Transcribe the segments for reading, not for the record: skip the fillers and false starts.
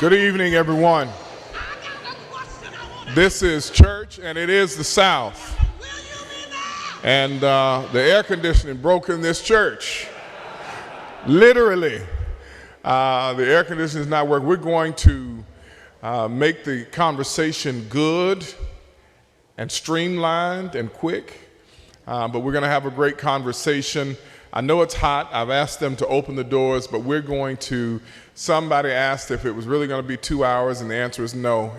Good evening, everyone. This is church, and it is the South. And the air conditioning broke in this church. Literally. The air conditioning is not working. We're going to make the conversation good and streamlined and quick. But we're going to have a great conversation. I know it's hot. I've asked them to open the doors, but we're going to, somebody asked if it was really going to be 2 hours, and the answer is no.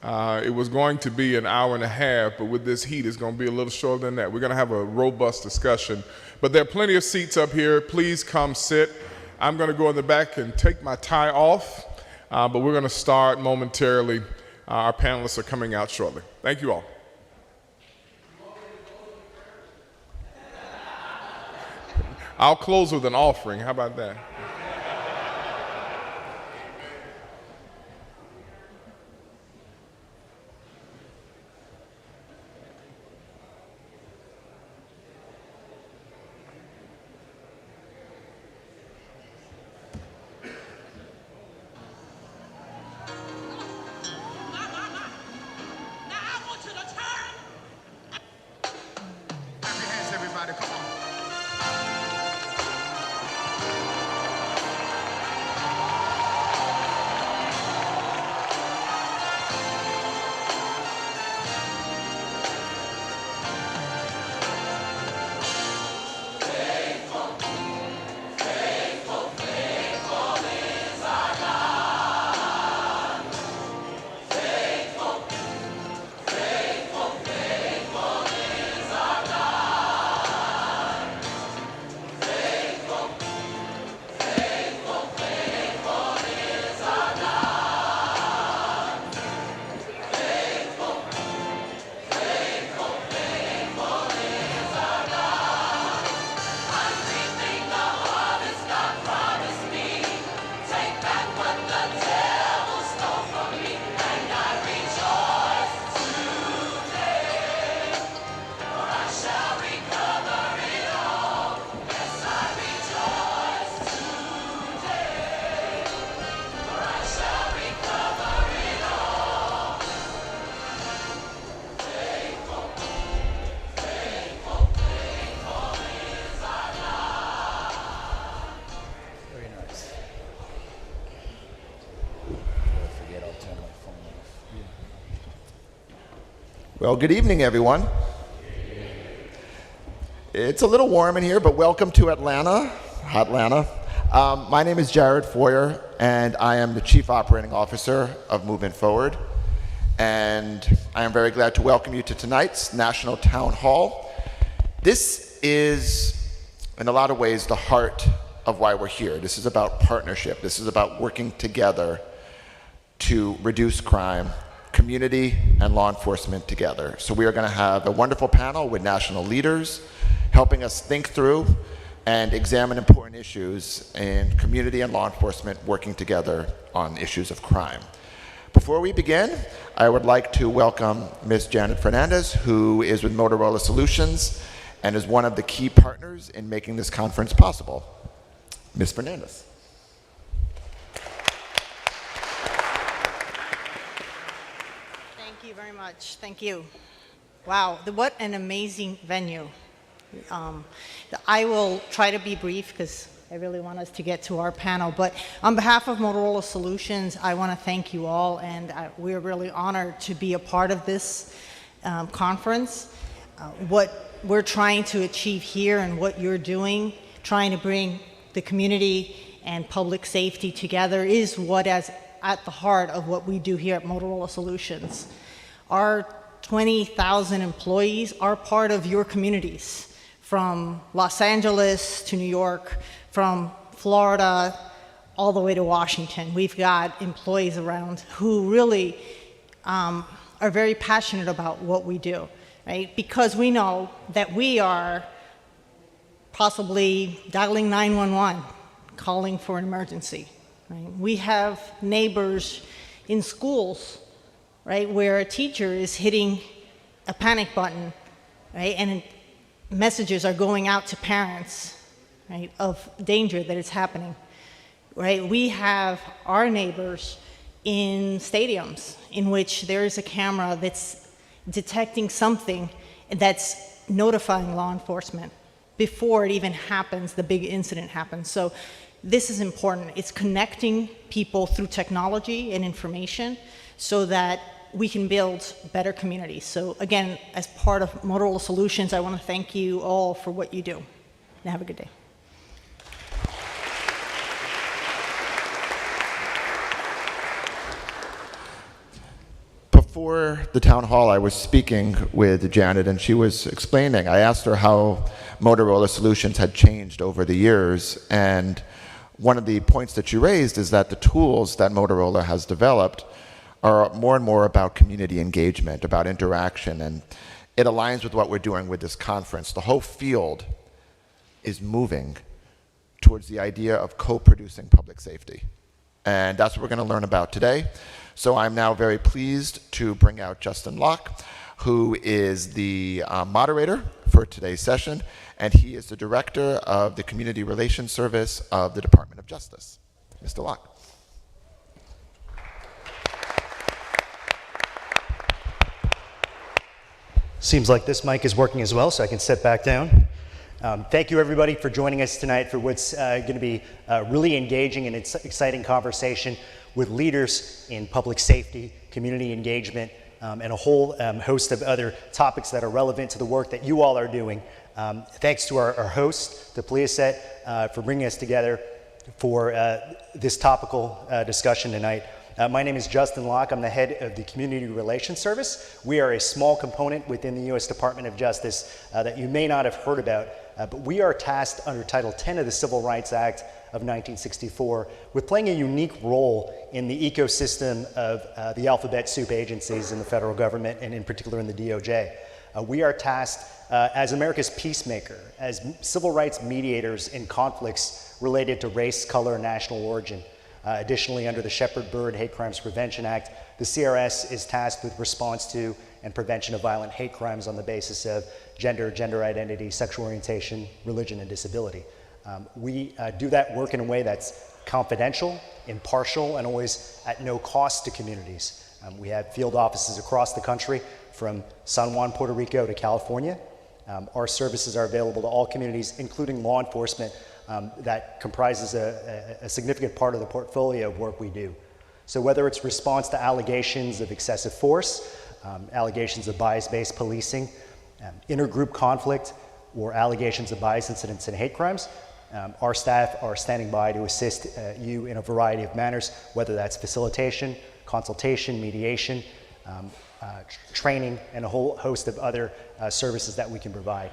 It was going to be an hour and a half, but with this heat, it's going to be a little shorter than that. We're going to have a robust discussion. But there are plenty of seats up here. Please come sit. I'm going to go in the back and take my tie off, but we're going to start momentarily. Our panelists are coming out shortly. Thank you all. I'll close with an offering. How about that? Well, good evening, everyone. It's a little warm in here, but welcome to Atlanta, Hotlanta. My name is Jared Foyer, and I am the Chief Operating Officer of Movement Forward. And I am very glad to welcome you to tonight's National Town Hall. This is, in a lot of ways, the heart of why we're here. This is about partnership. This is about working together to reduce crime, community and law enforcement together. So we are going to have a wonderful panel with national leaders helping us think through and examine important issues in community and law enforcement working together on issues of crime. Before we begin, I would like to welcome Ms. Janet Fernandez, who is with Motorola Solutions and is one of the key partners in making this conference possible. Ms. Fernandez. Thank you. Wow, what an amazing venue. I will try to be brief because I really want us to get to our panel, but on behalf of Motorola Solutions, I want to thank you all, and we're really honored to be a part of this conference. What we're trying to achieve here and what you're doing, trying to bring the community and public safety together, is what is at the heart of what we do here at Motorola Solutions. Our 20,000 employees are part of your communities, from Los Angeles to New York, from Florida all the way to Washington. We've got employees around who really are very passionate about what we do, right? Because we know that we are possibly dialing 911, calling for an emergency, right? We have neighbors in schools, right, where a teacher is hitting a panic button, right, and messages are going out to parents, right, of danger that is happening, right? We have our neighbors in stadiums in which there is a camera that's detecting something that's notifying law enforcement before it even happens, the big incident happens. So this is important. It's connecting people through technology and information so that we can build better communities. So again, as part of Motorola Solutions, I want to thank you all for what you do. And have a good day. Before the town hall, I was speaking with Janet, and she was explaining. I asked her how Motorola Solutions had changed over the years, and one of the points that she raised is that the tools that Motorola has developed are more and more about community engagement, about interaction, and it aligns with what we're doing with this conference. The whole field is moving towards the idea of co-producing public safety, and that's what we're going to learn about today. So I'm now very pleased to bring out Justin Locke, who is the moderator for today's session, and he is the director of the Community Relations Service of the Department of Justice. Mr. Locke. Seems like this mic is working as well, so I can sit back down. Thank you, everybody, for joining us tonight for what's going to be a really engaging and exciting conversation with leaders in public safety, community engagement, and a whole host of other topics that are relevant to the work that you all are doing. Thanks to our host, the Pliaset, for bringing us together for this topical discussion tonight. My name is Justin Locke. I'm the head of the Community Relations Service. We are a small component within the U.S. Department of Justice that you may not have heard about, but we are tasked under Title 10 of the Civil Rights Act of 1964 with playing a unique role in the ecosystem of the alphabet soup agencies in the federal government, and in particular in the DOJ. We are tasked as America's peacemaker, as civil rights mediators in conflicts related to race, color, and national origin. Additionally, under the Shepard-Byrd Hate Crimes Prevention Act, the CRS is tasked with response to and prevention of violent hate crimes on the basis of gender, gender identity, sexual orientation, religion, and disability. We do that work in a way that's confidential, impartial, and always at no cost to communities. We have field offices across the country, from San Juan, Puerto Rico to California. Our services are available to all communities, including law enforcement, that comprises a significant part of the portfolio of work we do. So whether it's response to allegations of excessive force, allegations of bias-based policing, intergroup conflict, or allegations of bias incidents and hate crimes, our staff are standing by to assist you in a variety of manners, whether that's facilitation, consultation, mediation, training, and a whole host of other services that we can provide.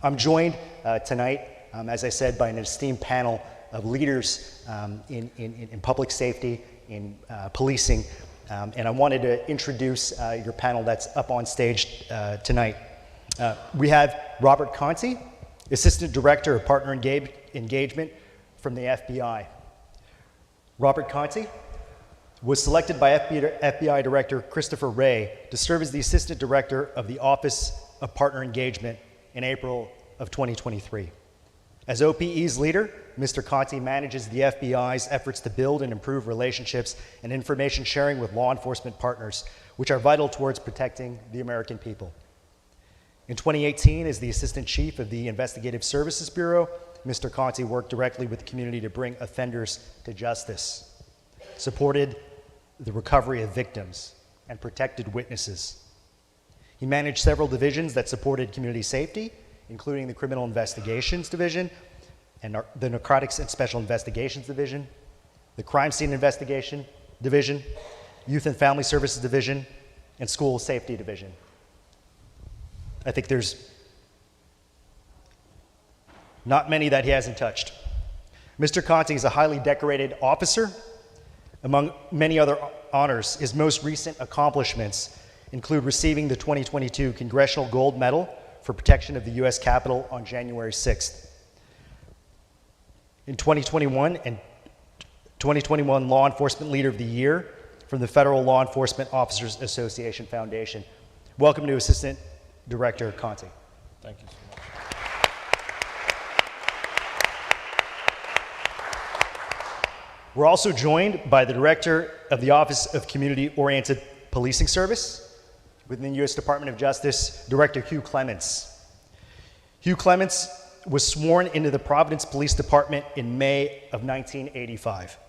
I'm joined tonight, as I said, by an esteemed panel of leaders in public safety, in policing, and I wanted to introduce your panel that's up on stage tonight. We have Robert Conti, Assistant Director of Partner Engagement from the FBI. Robert Conti was selected by FBI Director Christopher Wray to serve as the Assistant Director of the Office of Partner Engagement in April of 2023. As OPE's leader, Mr. Conti manages the FBI's efforts to build and improve relationships and information sharing with law enforcement partners, which are vital towards protecting the American people. In 2018, as the Assistant Chief of the Investigative Services Bureau, Mr. Conti worked directly with the community to bring offenders to justice, supported the recovery of victims, and protected witnesses. He managed several divisions that supported community safety, including the Criminal Investigations Division, and the Narcotics and Special Investigations Division, the Crime Scene Investigation Division, Youth and Family Services Division, and School Safety Division. I think there's not many that he hasn't touched. Mr. Conti is a highly decorated officer. Among many other honors, his most recent accomplishments include receiving the 2022 Congressional Gold Medal for protection of the U.S. Capitol on January 6th. In 2021, and 2021 Law Enforcement Leader of the Year from the Federal Law Enforcement Officers Association Foundation. Welcome to Assistant Director Conti. Thank you so much. We're also joined by the Director of the Office of Community-Oriented Policing Service within the U.S. Department of Justice, Director Hugh Clements. Hugh Clements was sworn into the Providence Police Department in May of 1985.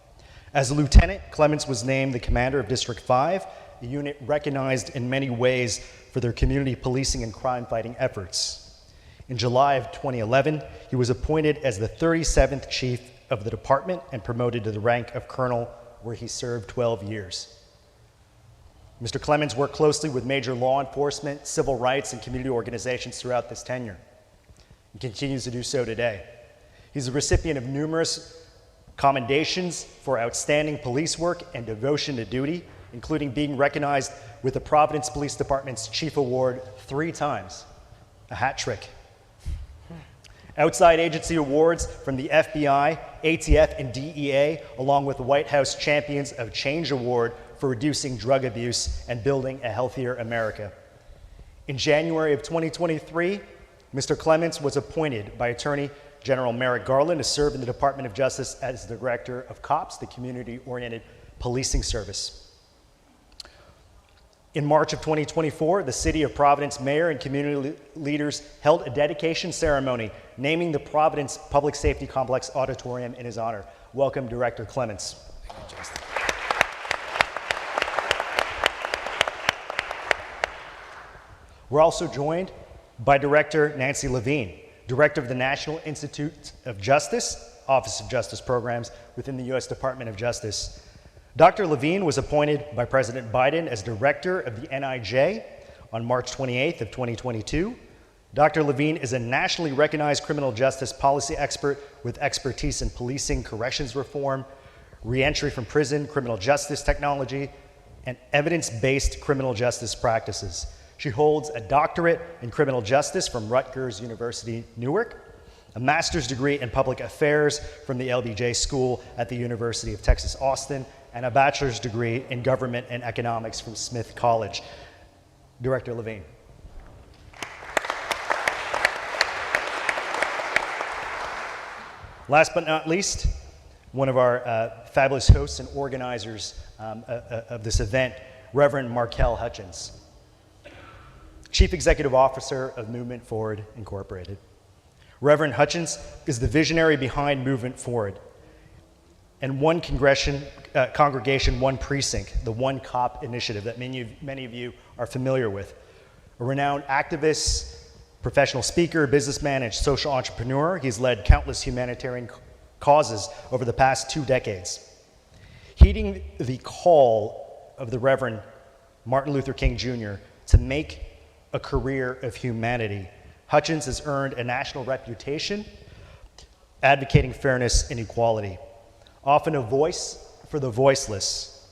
As a lieutenant, Clements was named the commander of District 5, a unit recognized in many ways for their community policing and crime-fighting efforts. In July of 2011, he was appointed as the 37th chief of the department and promoted to the rank of colonel, where he served 12 years. Mr. Clements worked closely with major law enforcement, civil rights, and community organizations throughout this tenure, and continues to do so today. He's a recipient of numerous commendations for outstanding police work and devotion to duty, including being recognized with the Providence Police Department's Chief Award 3 times, a hat trick. Outside agency awards from the FBI, ATF, and DEA, along with the White House Champions of Change Award for reducing drug abuse and building a healthier America. In January of 2023, Mr. Clements was appointed by Attorney General Merrick Garland to serve in the Department of Justice as the Director of COPS, the Community-Oriented Policing Service. In March of 2024, the City of Providence mayor and community leaders held a dedication ceremony naming the Providence Public Safety Complex Auditorium in his honor. Welcome, Director Clements. Thank you, Justin. We're also joined by Director Nancy Levine, Director of the National Institute of Justice, Office of Justice Programs within the U.S. Department of Justice. Dr. Levine was appointed by President Biden as Director of the NIJ on March 28th of 2022. Dr. Levine is a nationally recognized criminal justice policy expert with expertise in policing, corrections reform, reentry from prison, criminal justice technology, and evidence-based criminal justice practices. She holds a doctorate in criminal justice from Rutgers University, Newark, a master's degree in public affairs from the LBJ School at the University of Texas, Austin, and a bachelor's degree in government and economics from Smith College. Director Levine. Last but not least, one of our fabulous hosts and organizers of this event, Reverend Markel Hutchins, Chief Executive Officer of Movement Forward, Incorporated. Reverend Hutchins is the visionary behind Movement Forward and one congregation, one precinct, the One Cop initiative that many of you are familiar with. A renowned activist, professional speaker, businessman, and social entrepreneur, he's led countless humanitarian causes over the past 2 decades. Heeding the call of the Reverend Martin Luther King Jr. to make a career of humanity, Hutchins has earned a national reputation advocating fairness and equality, often a voice for the voiceless.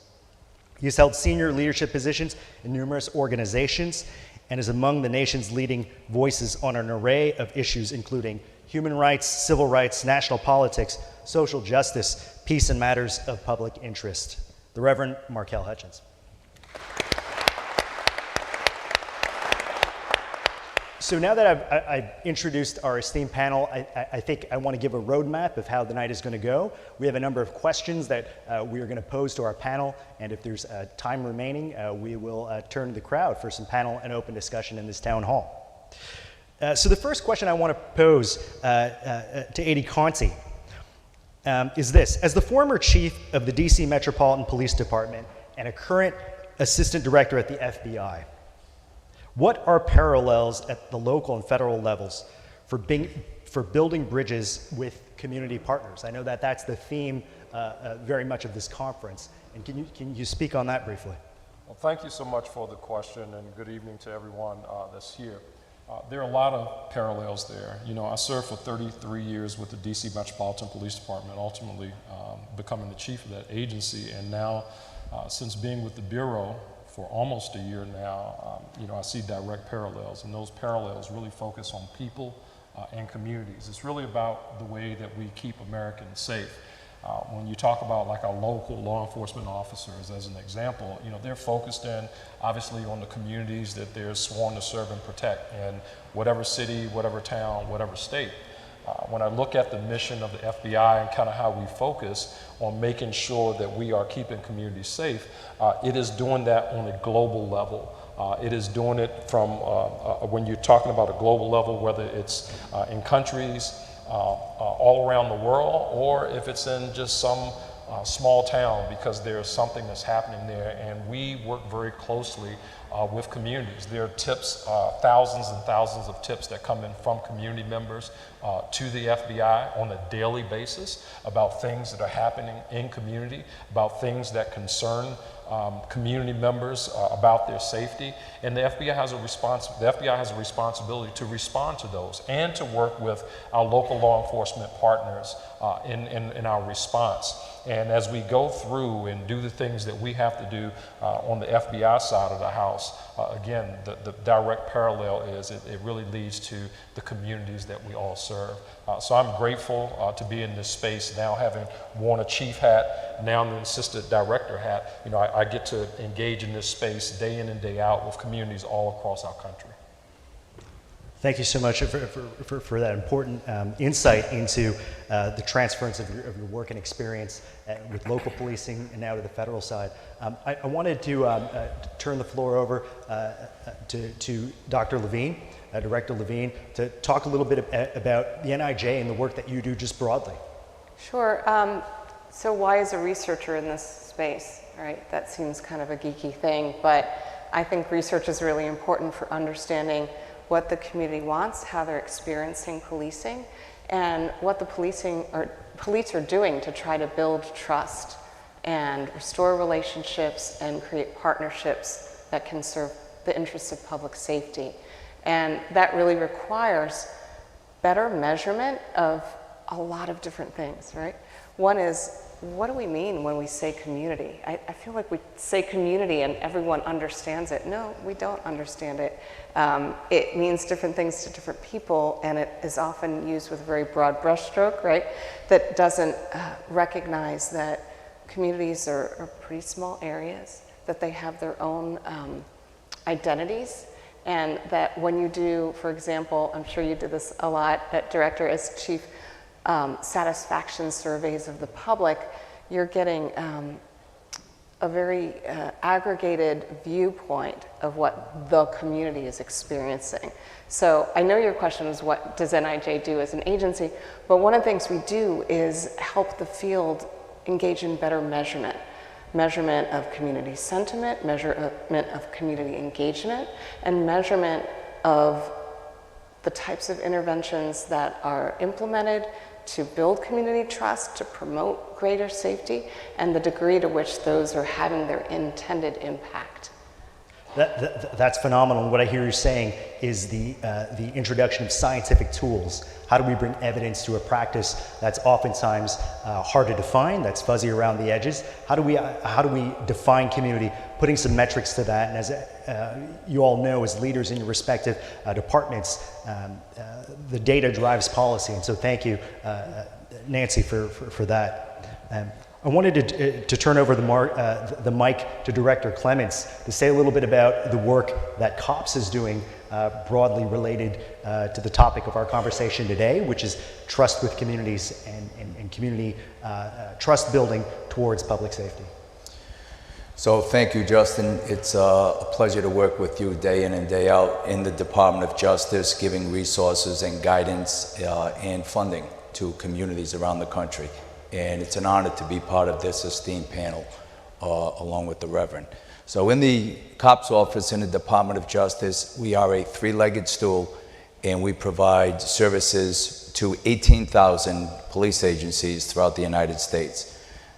He has held senior leadership positions in numerous organizations and is among the nation's leading voices on an array of issues, including human rights, civil rights, national politics, social justice, peace, and matters of public interest. The Reverend Markel Hutchins. So now that I've introduced our esteemed panel, I think I want to give a roadmap of how the night is going to go. We have a number of questions that we are going to pose to our panel, and if there's time remaining, we will turn to the crowd for some panel and open discussion in this town hall. So the first question I want to pose to A.D. Conti is this. As the former chief of the DC Metropolitan Police Department and a current assistant director at the FBI, what are parallels at the local and federal levels for building bridges with community partners? I know that that's the theme very much of this conference. And can you speak on that briefly? Well, thank you so much for the question, and good evening to everyone that's here. There are a lot of parallels there. You know, I served for 33 years with the DC Metropolitan Police Department, ultimately becoming the chief of that agency, and now since being with the Bureau for almost a year now, you know, I see direct parallels, and those parallels really focus on people and communities. It's really about the way that we keep Americans safe. When you talk about like our local law enforcement officers as an example, you know, they're focused in obviously on the communities that they're sworn to serve and protect in whatever city, whatever town, whatever state. When I look at the mission of the FBI and kind of how we focus on making sure that we are keeping communities safe, it is doing that on a global level. It is doing it from when you're talking about a global level, whether it's in countries all around the world, or if it's in just some small town, because there's something that's happening there, and we work very closely with communities. There are tips, thousands and thousands of tips that come in from community members to the FBI on a daily basis about things that are happening in community, about things that concern community members about their safety, and the FBI has a responsibility to respond to those and to work with our local law enforcement partners in our response. And as we go through and do the things that we have to do on the FBI side of the house, again, the direct parallel is it really leads to the communities that we all serve. So I'm grateful to be in this space now, having worn a chief hat, now an assistant director hat. You know, I get to engage in this space day in and day out with communities all across our country. Thank you so much for that important insight into the transference of your work and experience with local policing and now to the federal side. I wanted to turn the floor over to Dr. Levine, Director Levine, to talk a little bit about the NIJ and the work that you do just broadly. Sure. So why is a researcher in this space, right? That seems kind of a geeky thing, but I think research is really important for understanding what the community wants, how they're experiencing policing, and what the police are doing to try to build trust and restore relationships and create partnerships that can serve the interests of public safety. And that really requires better measurement of a lot of different things, right? One is, what do we mean when we say community? I feel like we say community and everyone understands it. No, we don't understand it. It means different things to different people, and it is often used with a very broad brushstroke, right? That doesn't recognize that communities are pretty small areas, that they have their own identities, and that when you do, for example, I'm sure you did this a lot at Director as Chief, satisfaction surveys of the public, you're getting a very aggregated viewpoint of what the community is experiencing. So I know your question is, what does NIJ do as an agency? But one of the things we do is help the field engage in better measurement. Measurement of community sentiment, measurement of community engagement, and measurement of the types of interventions that are implemented to build community trust, to promote greater safety, and the degree to which those are having their intended impact. That's phenomenal. What I hear you saying is the introduction of scientific tools. How do we bring evidence to a practice that's oftentimes hard to define, that's fuzzy around the edges? How do we define community, putting some metrics to that? And as you all know, as leaders in your respective departments, the data drives policy. And so thank you, Nancy, for that. I wanted to turn over the mic to Director Clements to say a little bit about the work that COPS is doing broadly related to the topic of our conversation today, which is trust with communities and community trust building towards public safety. So thank you, Justin. It's a pleasure to work with you day in and day out in the Department of Justice, giving resources and guidance and funding to communities around the country. And it's an honor to be part of this esteemed panel along with the Reverend. So in the COPS office in the Department of Justice, we are a three-legged stool, and we provide services to 18,000 police agencies throughout the United States.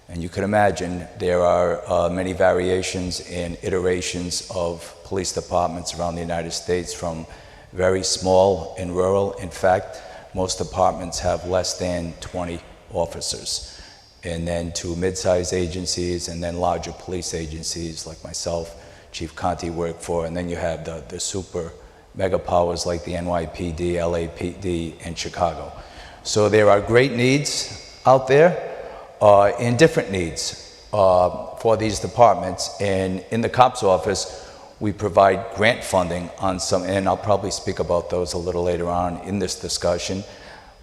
And you can imagine there are many variations and iterations of police departments around the United States, from very small and rural. In fact, most departments have less than 20 officers, and then to mid-sized agencies, and then larger police agencies like myself, Chief Conti worked for, and then you have the super mega powers like the NYPD, LAPD, and Chicago. So there are great needs out there and different needs for these departments, and in the COPS office we provide grant funding on some, and I'll probably speak about those a little later on in this discussion.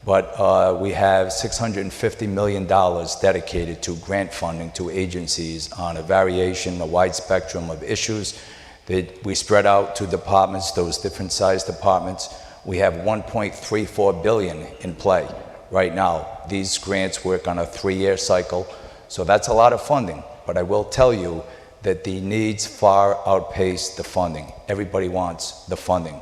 but we have $650 million dedicated to grant funding to agencies on a variation, a wide spectrum of issues that we spread out to departments, those different size departments. We have $1.34 billion in play right now. These grants work on a 3-year cycle, so that's a lot of funding. But I will tell you that the needs far outpace the funding. Everybody wants the funding.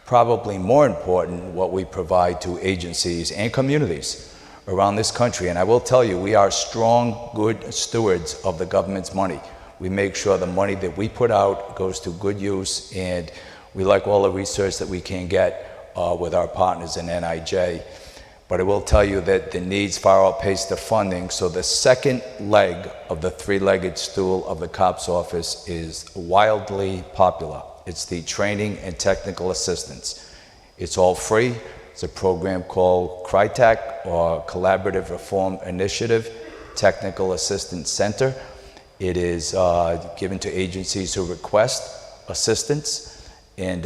Probably more important, what we provide to agencies and communities around this country. And I will tell you, we are strong, good stewards of the government's money. We make sure the money that we put out goes to good use, and we like all the research that we can get with our partners in NIJ. But I will tell you that the needs far outpace the funding, so the second leg of the three-legged stool of the COPS office is wildly popular. It's the training and technical assistance. It's all free. It's a program called CRITAC, or Collaborative Reform Initiative Technical Assistance Center. It is given to agencies who request assistance, and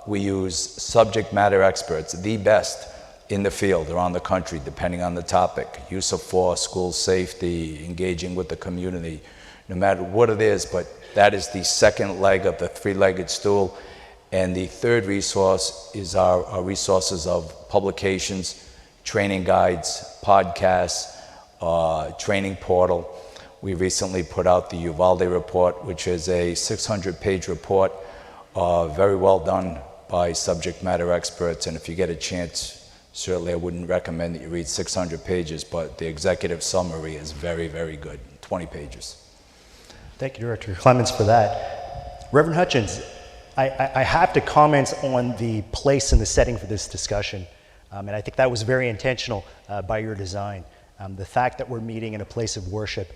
we use subject matter experts, the best in the field around the country, depending on the topic. Use of force, school safety, engaging with the community, no matter what it is, but that is the second leg of the three-legged stool. And the third resource is our resources of publications, training guides, podcasts, training portal. We recently put out the Uvalde report, which is a 600-page report, very well done by subject matter experts. And if you get a chance, certainly I wouldn't recommend that you read 600 pages, but the executive summary is very, very good, 20 pages. Thank you, Director Clements, for that. Reverend Hutchins, I have to comment on the place and the setting for this discussion, and I think that was very intentional by your design. The fact that we're meeting in a place of worship,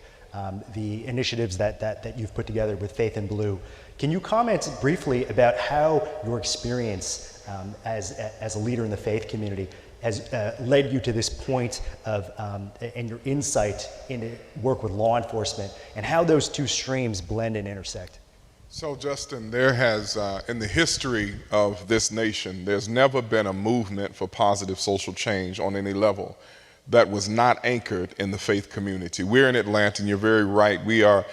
the initiatives that you've put together with Faith in Blue. Can you comment briefly about how your experience as a leader in the faith community has led you to this point of, and your insight into work with law enforcement, and how those two streams blend and intersect? So, Justin, there has, in the history of this nation, there's never been a movement for positive social change on any level that was not anchored in the faith community. We're in Atlanta, and you're very right. We're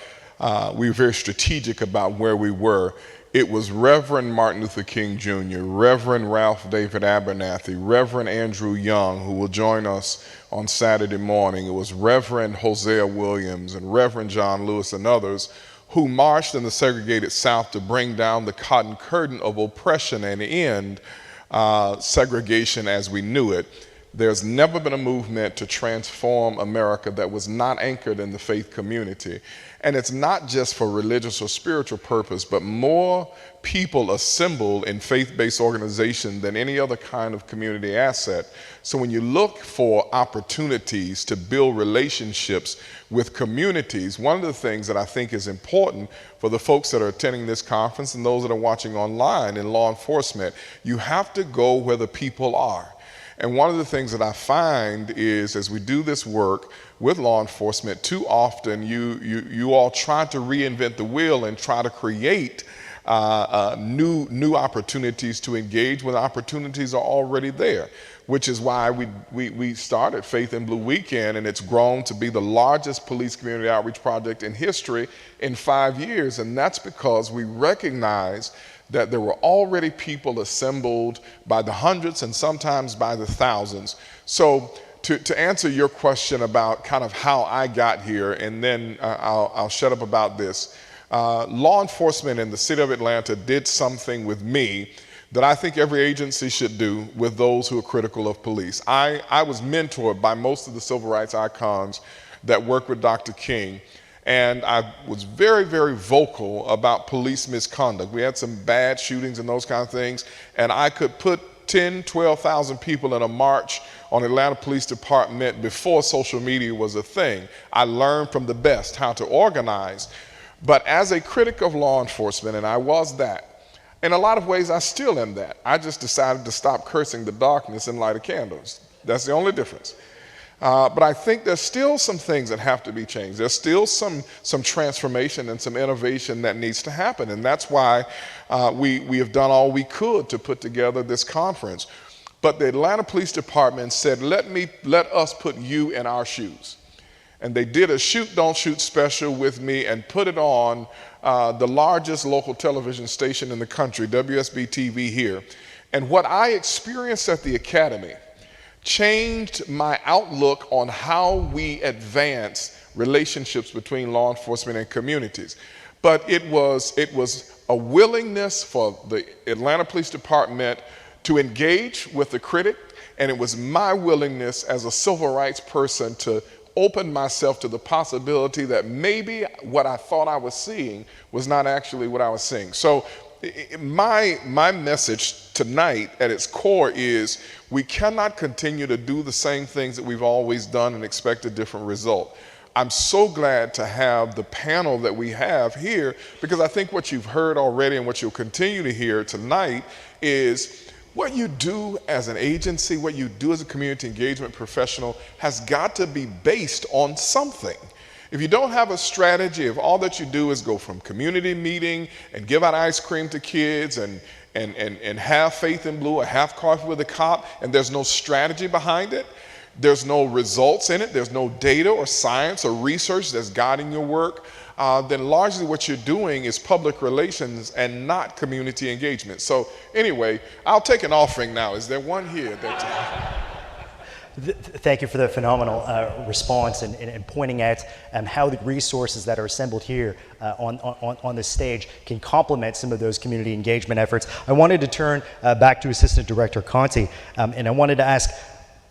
very strategic about where we were. It was Reverend Martin Luther King Jr., Reverend Ralph David Abernathy, Reverend Andrew Young, who will join us on Saturday morning. It was Reverend Hosea Williams and Reverend John Lewis and others who marched in the segregated South to bring down the cotton curtain of oppression and end segregation as we knew it. There's never been a movement to transform America that was not anchored in the faith community. And it's not just for religious or spiritual purpose, but more people assemble in faith-based organizations than any other kind of community asset. So when you look for opportunities to build relationships with communities, one of the things that I think is important for the folks that are attending this conference and those that are watching online in law enforcement, you have to go where the people are. And one of the things that I find is, as we do this work with law enforcement, too often you all try to reinvent the wheel and try to create new opportunities to engage when opportunities are already there, which is why we started Faith in Blue Weekend, and it's grown to be the largest police community outreach project in history in 5 years. And that's because we recognize that there were already people assembled by the hundreds and sometimes by the thousands. So to answer your question about kind of how I got here, and then I'll shut up about this. Law enforcement in the city of Atlanta did something with me that I think every agency should do with those who are critical of police. I was mentored by most of the civil rights icons that work with Dr. King. And I was very, very vocal about police misconduct. We had some bad shootings and those kind of things. And I could put 10, 12,000 people in a march on Atlanta Police Department before social media was a thing. I learned from the best how to organize. But as a critic of law enforcement, and I was that, in a lot of ways I still am that. I just decided to stop cursing the darkness and light a candles. That's the only difference. But I think there's still some things that have to be changed. There's still some transformation and some innovation that needs to happen. And that's why we have done all we could to put together this conference. But the Atlanta Police Department said, let us put you in our shoes. And they did a shoot, don't shoot special with me and put it on the largest local television station in the country, WSB-TV here. And what I experienced at the Academy changed my outlook on how we advance relationships between law enforcement and communities. But it was a willingness for the Atlanta Police Department to engage with the critic, and it was my willingness as a civil rights person to open myself to the possibility that maybe what I thought I was seeing was not actually what I was seeing. So my message tonight at its core is we cannot continue to do the same things that we've always done and expect a different result. I'm so glad to have the panel that we have here, because I think what you've heard already and what you'll continue to hear tonight is what you do as an agency, what you do as a community engagement professional has got to be based on something. If you don't have a strategy, if all that you do is go from community meeting and give out ice cream to kids and have faith in blue or have coffee with a cop, and there's no strategy behind it, there's no results in it, there's no data or science or research that's guiding your work, then largely what you're doing is public relations and not community engagement. So anyway, I'll take an offering now. Is there one here? Thank you for the phenomenal response and pointing out how the resources that are assembled here on this stage can complement some of those community engagement efforts. I wanted to turn back to Assistant Director Conti, and I wanted to ask,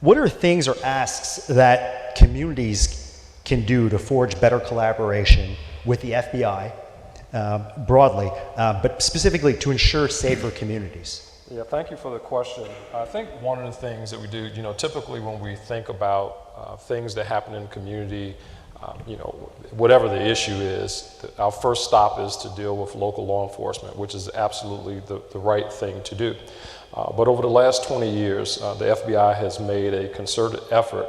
what are things or asks that communities can do to forge better collaboration with the FBI broadly, but specifically to ensure safer communities? Yeah, thank you for the question. I think one of the things that we do, typically when we think about things that happen in the community, whatever the issue is, our first stop is to deal with local law enforcement, which is absolutely the right thing to do. But over the last 20 years, the FBI has made a concerted effort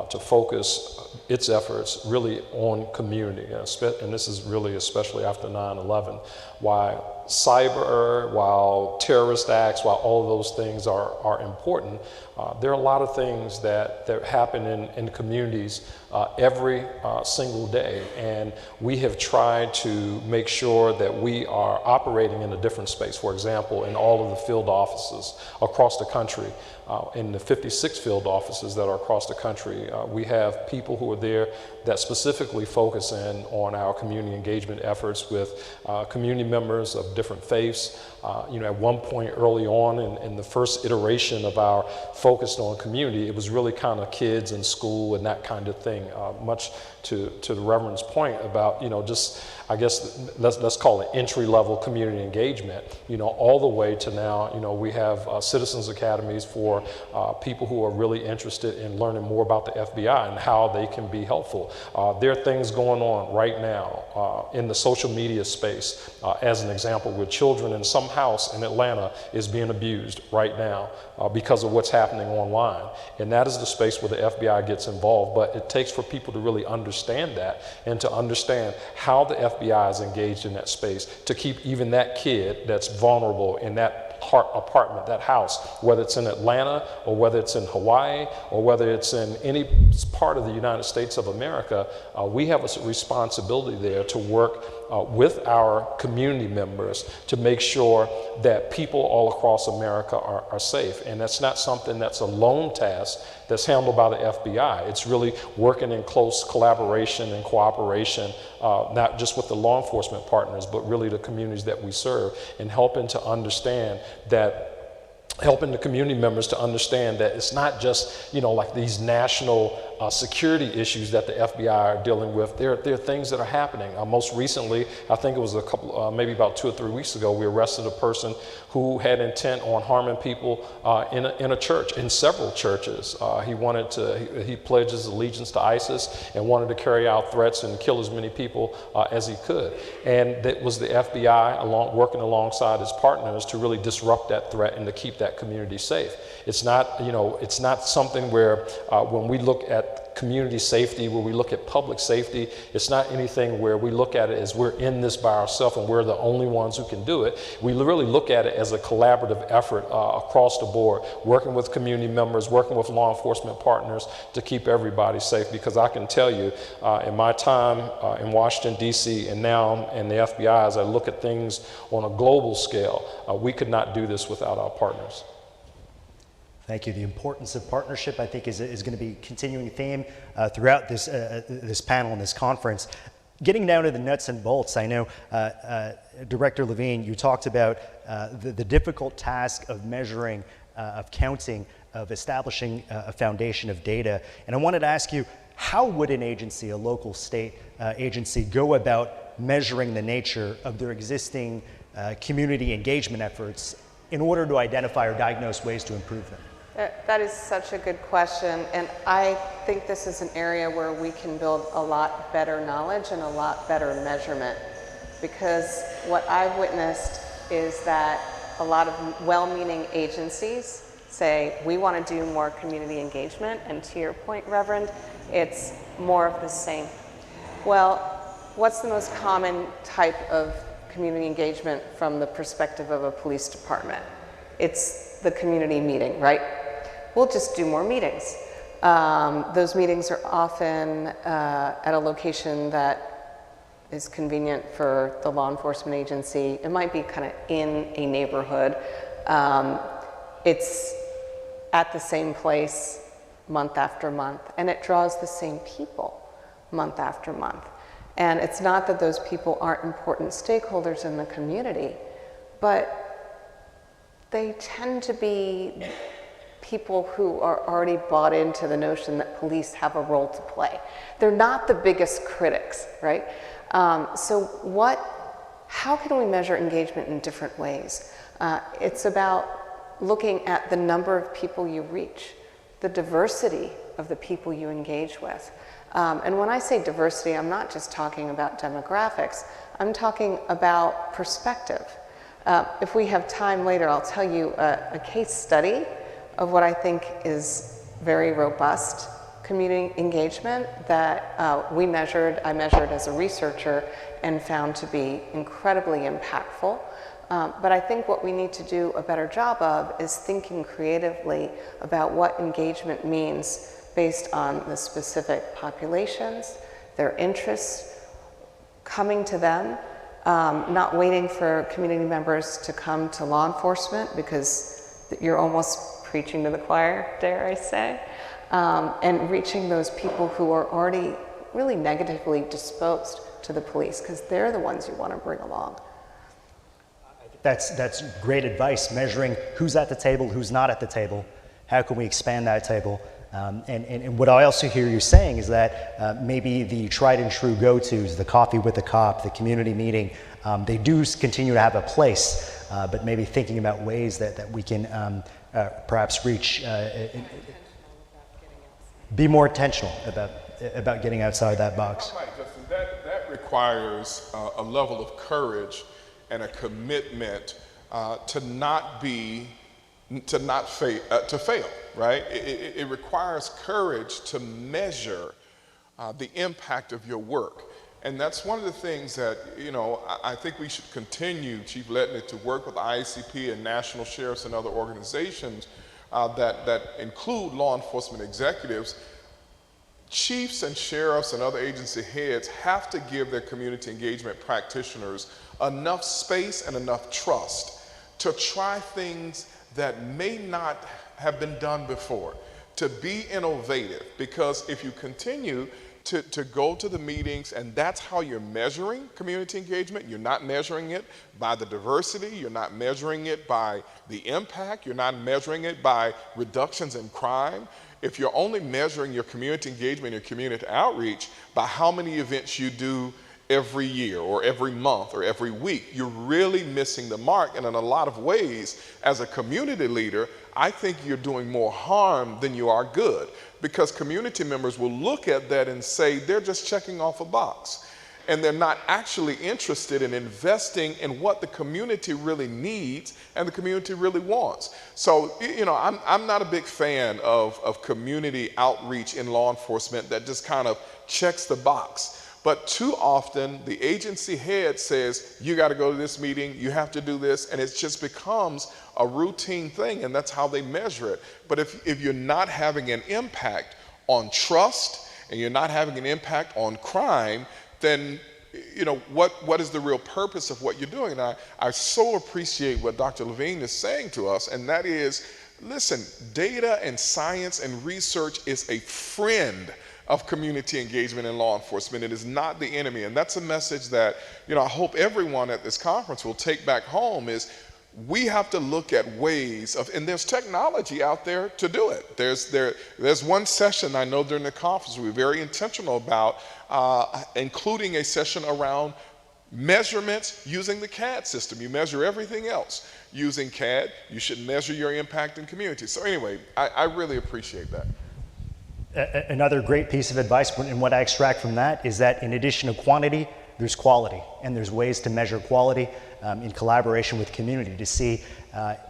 to focus its efforts really on community, and this is really especially after 9/11, while cyber, while terrorist acts, while all of those things are important, there are a lot of things that happen in communities every single day, and we have tried to make sure that we are operating in a different space. For example, in all of the field offices across the country, in the 56 field offices that are across the country, we have people who are there that specifically focus in on our community engagement efforts with community members of different faiths. At one point early on in the first iteration of our focus on community, it was really kind of kids in school and that kind of thing, much to the Reverend's point about, just, I guess, let's call it entry-level community engagement, all the way to now, we have citizens academies for people who are really interested in learning more about the FBI and how they can be helpful. There are things going on right now in the social media space, as an example, where children in some house in Atlanta is being abused right now because of what's happening online. And that is the space where the FBI gets involved, but it takes for people to really understand that and to understand how the FBI is engaged in that space to keep even that kid that's vulnerable in that apartment, that house, whether it's in Atlanta or whether it's in Hawaii or whether it's in any part of the United States of America, we have a responsibility there to work with our community members to make sure that people all across America are safe. And that's not something that's a lone task that's handled by the FBI. It's really working in close collaboration and cooperation, not just with the law enforcement partners, but really the communities that we serve, and helping to understand that, helping the community members to understand that it's not just, like these national security issues that the FBI are dealing with. There are things that are happening. Most recently, I think it was maybe about 2 or 3 weeks ago, we arrested a person who had intent on harming people in a church, in several churches. He pledged his allegiance to ISIS and wanted to carry out threats and kill as many people as he could. And that was the FBI working alongside his partners to really disrupt that threat and to keep that community safe. It's not, it's not something where when we look at community safety, where we look at public safety. It's not anything where we look at it as we're in this by ourselves and we're the only ones who can do it. We really look at it as a collaborative effort across the board, working with community members, working with law enforcement partners to keep everybody safe. Because I can tell you, in my time in Washington, D.C., and now in the FBI, as I look at things on a global scale, we could not do this without our partners. Thank you. The importance of partnership, I think, is going to be a continuing theme throughout this panel and this conference. Getting down to the nuts and bolts, I know, Director Levine, you talked about the difficult task of measuring, of counting, of establishing a foundation of data. And I wanted to ask you, how would an agency, a local state agency, go about measuring the nature of their existing community engagement efforts in order to identify or diagnose ways to improve them? That is such a good question, and I think this is an area where we can build a lot better knowledge and a lot better measurement, because what I've witnessed is that a lot of well-meaning agencies say, we want to do more community engagement, and to your point, Reverend, it's more of the same. Well, what's the most common type of community engagement from the perspective of a police department? It's the community meeting, right? We'll just do more meetings. Those meetings are often at a location that is convenient for the law enforcement agency. It might be kind of in a neighborhood. It's at the same place month after month, and it draws the same people month after month. And it's not that those people aren't important stakeholders in the community, but they tend to be people who are already bought into the notion that police have a role to play. They're not the biggest critics, right? So how can we measure engagement in different ways? It's about looking at the number of people you reach, the diversity of the people you engage with. And when I say diversity, I'm not just talking about demographics, I'm talking about perspective. If we have time later, I'll tell you a case study of what I think is very robust community engagement that I measured as a researcher and found to be incredibly impactful. But I think what we need to do a better job of is thinking creatively about what engagement means based on the specific populations, their interests, coming to them, not waiting for community members to come to law enforcement, because you're almost preaching to the choir, dare I say, and reaching those people who are already really negatively disposed to the police, because they're the ones you want to bring along. That's great advice, measuring who's at the table, who's not at the table. How can we expand that table? And what I also hear you saying is that maybe the tried and true go-tos, the coffee with the cop, the community meeting, they do continue to have a place, but maybe thinking about ways that we can perhaps reach, be more intentional about getting outside that box. Right, Justin, that requires a level of courage and a commitment to fail, right? It requires courage to measure the impact of your work. And that's one of the things that, I think we should continue, Chief Letnick, to work with IACP and national sheriffs and other organizations that include law enforcement executives. Chiefs and sheriffs and other agency heads have to give their community engagement practitioners enough space and enough trust to try things that may not have been done before, to be innovative. Because if you continue to go to the meetings and that's how you're measuring community engagement, you're not measuring it by the diversity, you're not measuring it by the impact, you're not measuring it by reductions in crime. If you're only measuring your community engagement, your community outreach by how many events you do every year or every month or every week, you're really missing the mark. And in a lot of ways, as a community leader, I think you're doing more harm than you are good, because community members will look at that and say they're just checking off a box. and they're not actually interested in investing in what the community really needs and the community really wants. So, you know, I'm not a big fan of community outreach in law enforcement that just kind of checks the box. But too often, the agency head says, you got to go to this meeting, you have to do this, and it just becomes a routine thing, and that's how they measure it. But if you're not having an impact on trust, and you're not having an impact on crime, then you know, what is the real purpose of what you're doing? And I so appreciate what Dr. Levine is saying to us, and that is, listen, data and science and research is a friend of community engagement in law enforcement. It is not the enemy. And that's a message that, you know, I hope everyone at this conference will take back home is we have to look at ways of, and there's technology out there to do it. There's one session I know during the conference we were very intentional about including a session around measurements using the CAD system. You measure everything else using CAD. You should measure your impact in community. So anyway, I really appreciate that. Another great piece of advice, and what I extract from that is that in addition to quantity, there's quality, and there's ways to measure quality in collaboration with community to see,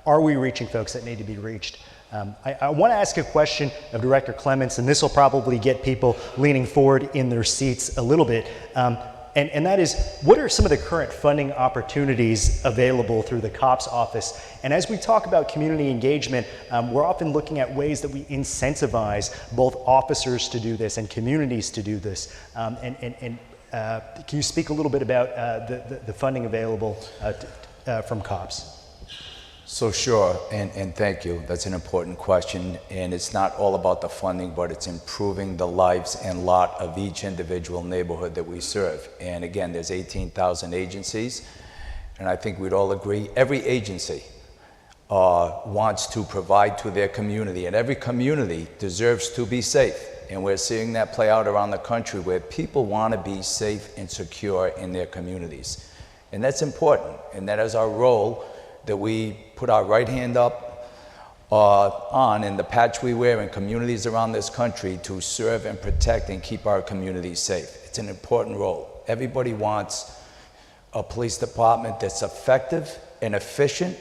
are we reaching folks that need to be reached? I want to ask a question of Director Clements, and this will probably get people leaning forward in their seats a little bit. And that is, what are some of the current funding opportunities available through the COPS office? And as we talk about community engagement, we're often looking at ways that we incentivize both officers to do this and communities to do this. Can you speak a little bit about the funding available from COPS? So sure, and thank you. That's an important question, and it's not all about the funding, but it's improving the lives and lot of each individual neighborhood that we serve. And again, there's 18,000 agencies, and I think we'd all agree, every agency wants to provide to their community, and every community deserves to be safe. And we're seeing that play out around the country where people want to be safe and secure in their communities. And that's important, and that is our role that we put our right hand up on in the patch we wear in communities around this country to serve and protect and keep our communities safe. It's an important role. Everybody wants a police department that's effective and efficient,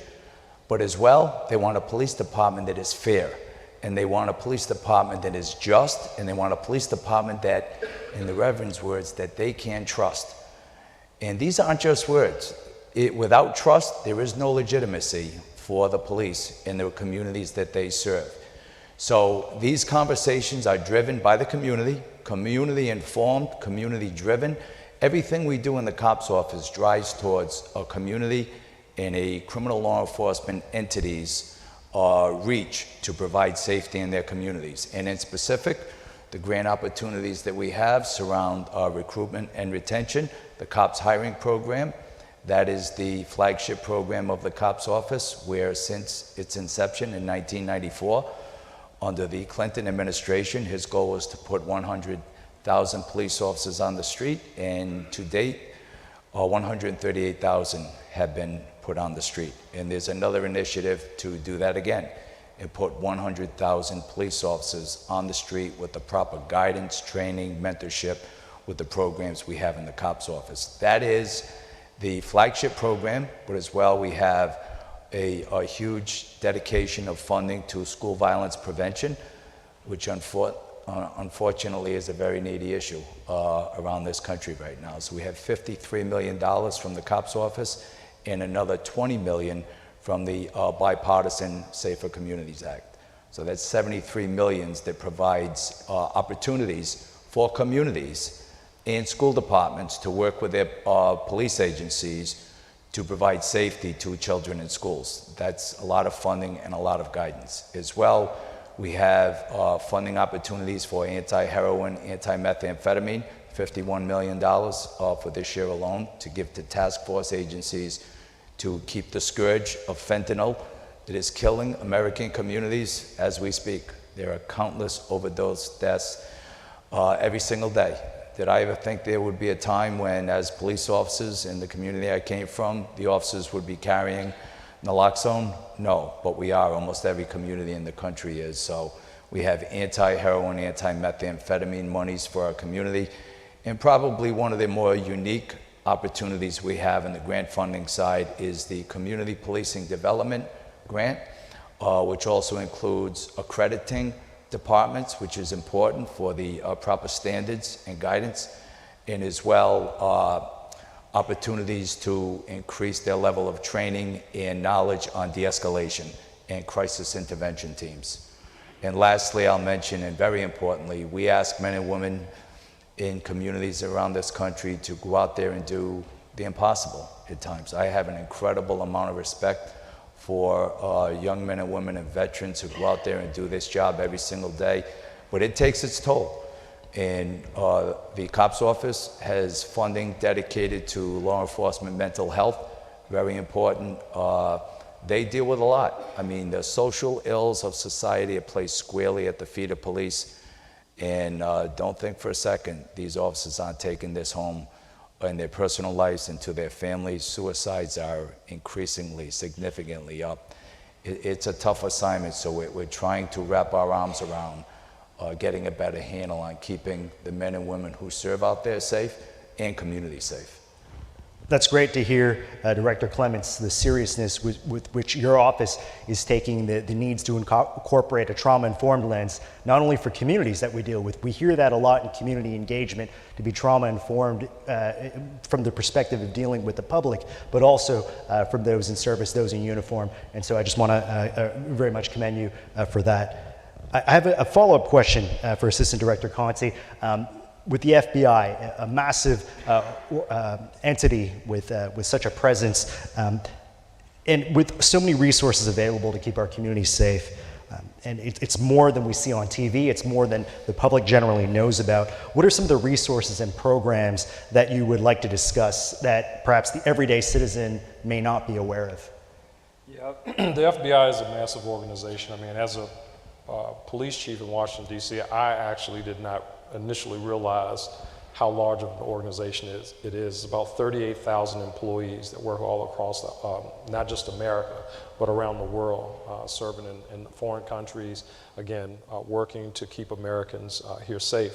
but as well, they want a police department that is fair, and they want a police department that is just, and they want a police department that, in the Reverend's words, that they can trust. And these aren't just words. Without trust, there is no legitimacy for the police in the communities that they serve. So these conversations are driven by the community, community-informed, community-driven. Everything we do in the COPS office drives towards a community and a criminal law enforcement entity's reach to provide safety in their communities. And in specific, the grant opportunities that we have surround recruitment and retention, the COPS hiring program. That is the flagship program of the COPS office, where since its inception in 1994, under the Clinton administration, his goal was to put 100,000 police officers on the street, and to date, 138,000 have been put on the street. And there's another initiative to do that again and put 100,000 police officers on the street with the proper guidance, training, mentorship with the programs we have in the COPS office. That is the flagship program, but as well we have a huge dedication of funding to school violence prevention, which unfortunately is a very needy issue around this country right now. So we have $53 million from the COPS office and another $20 million from the Bipartisan Safer Communities Act. So that's $73 million that provides opportunities for communities and school departments to work with their police agencies to provide safety to children in schools. That's a lot of funding and a lot of guidance. As well, we have funding opportunities for anti-heroin, anti-methamphetamine, $51 million for this year alone to give to task force agencies to keep the scourge of fentanyl that is killing American communities as we speak. There are countless overdose deaths every single day. Did I ever think there would be a time when, as police officers in the community I came from, the officers would be carrying naloxone? No, but we are. Almost every community in the country is. So we have anti-heroin, anti-methamphetamine monies for our community, And probably one of the more unique opportunities we have in the grant funding side is the Community Policing Development Grant, which also includes accrediting departments, which is important for the proper standards and guidance, and as well opportunities to increase their level of training and knowledge on de-escalation and crisis intervention teams. And lastly, I'll mention, and very importantly, we ask men and women in communities around this country to go out there and do the impossible at times. I have an incredible amount of respect for young men and women and veterans who go out there and do this job every single day, but it takes its toll. And the COPS office has funding dedicated to law enforcement mental health, very important. They deal with a lot. I mean, the social ills of society are placed squarely at the feet of police. And don't think for a second these officers aren't taking this home in their personal lives and to their families. Suicides are increasingly, significantly up. It's a tough assignment, so we're trying to wrap our arms around getting a better handle on keeping the men and women who serve out there safe and community safe. That's great to hear, Director Clements, the seriousness with which your office is taking the needs to incorporate a trauma-informed lens, not only for communities that we deal with. We hear that a lot in community engagement, to be trauma-informed from the perspective of dealing with the public, but also from those in service, those in uniform. And so I just want to very much commend you for that. I have a follow-up question for Assistant Director Conte. With the FBI, a massive entity with such a presence, and with so many resources available to keep our communities safe, and it's more than we see on TV, it's more than the public generally knows about. What are some of the resources and programs that you would like to discuss that perhaps the everyday citizen may not be aware of? Yeah, the FBI is a massive organization. I mean, as a police chief in Washington, D.C., I actually did not initially realized how large of an organization it is. About 38,000 employees that work all across not just America, but around the world, serving in foreign countries, again, working to keep Americans here safe.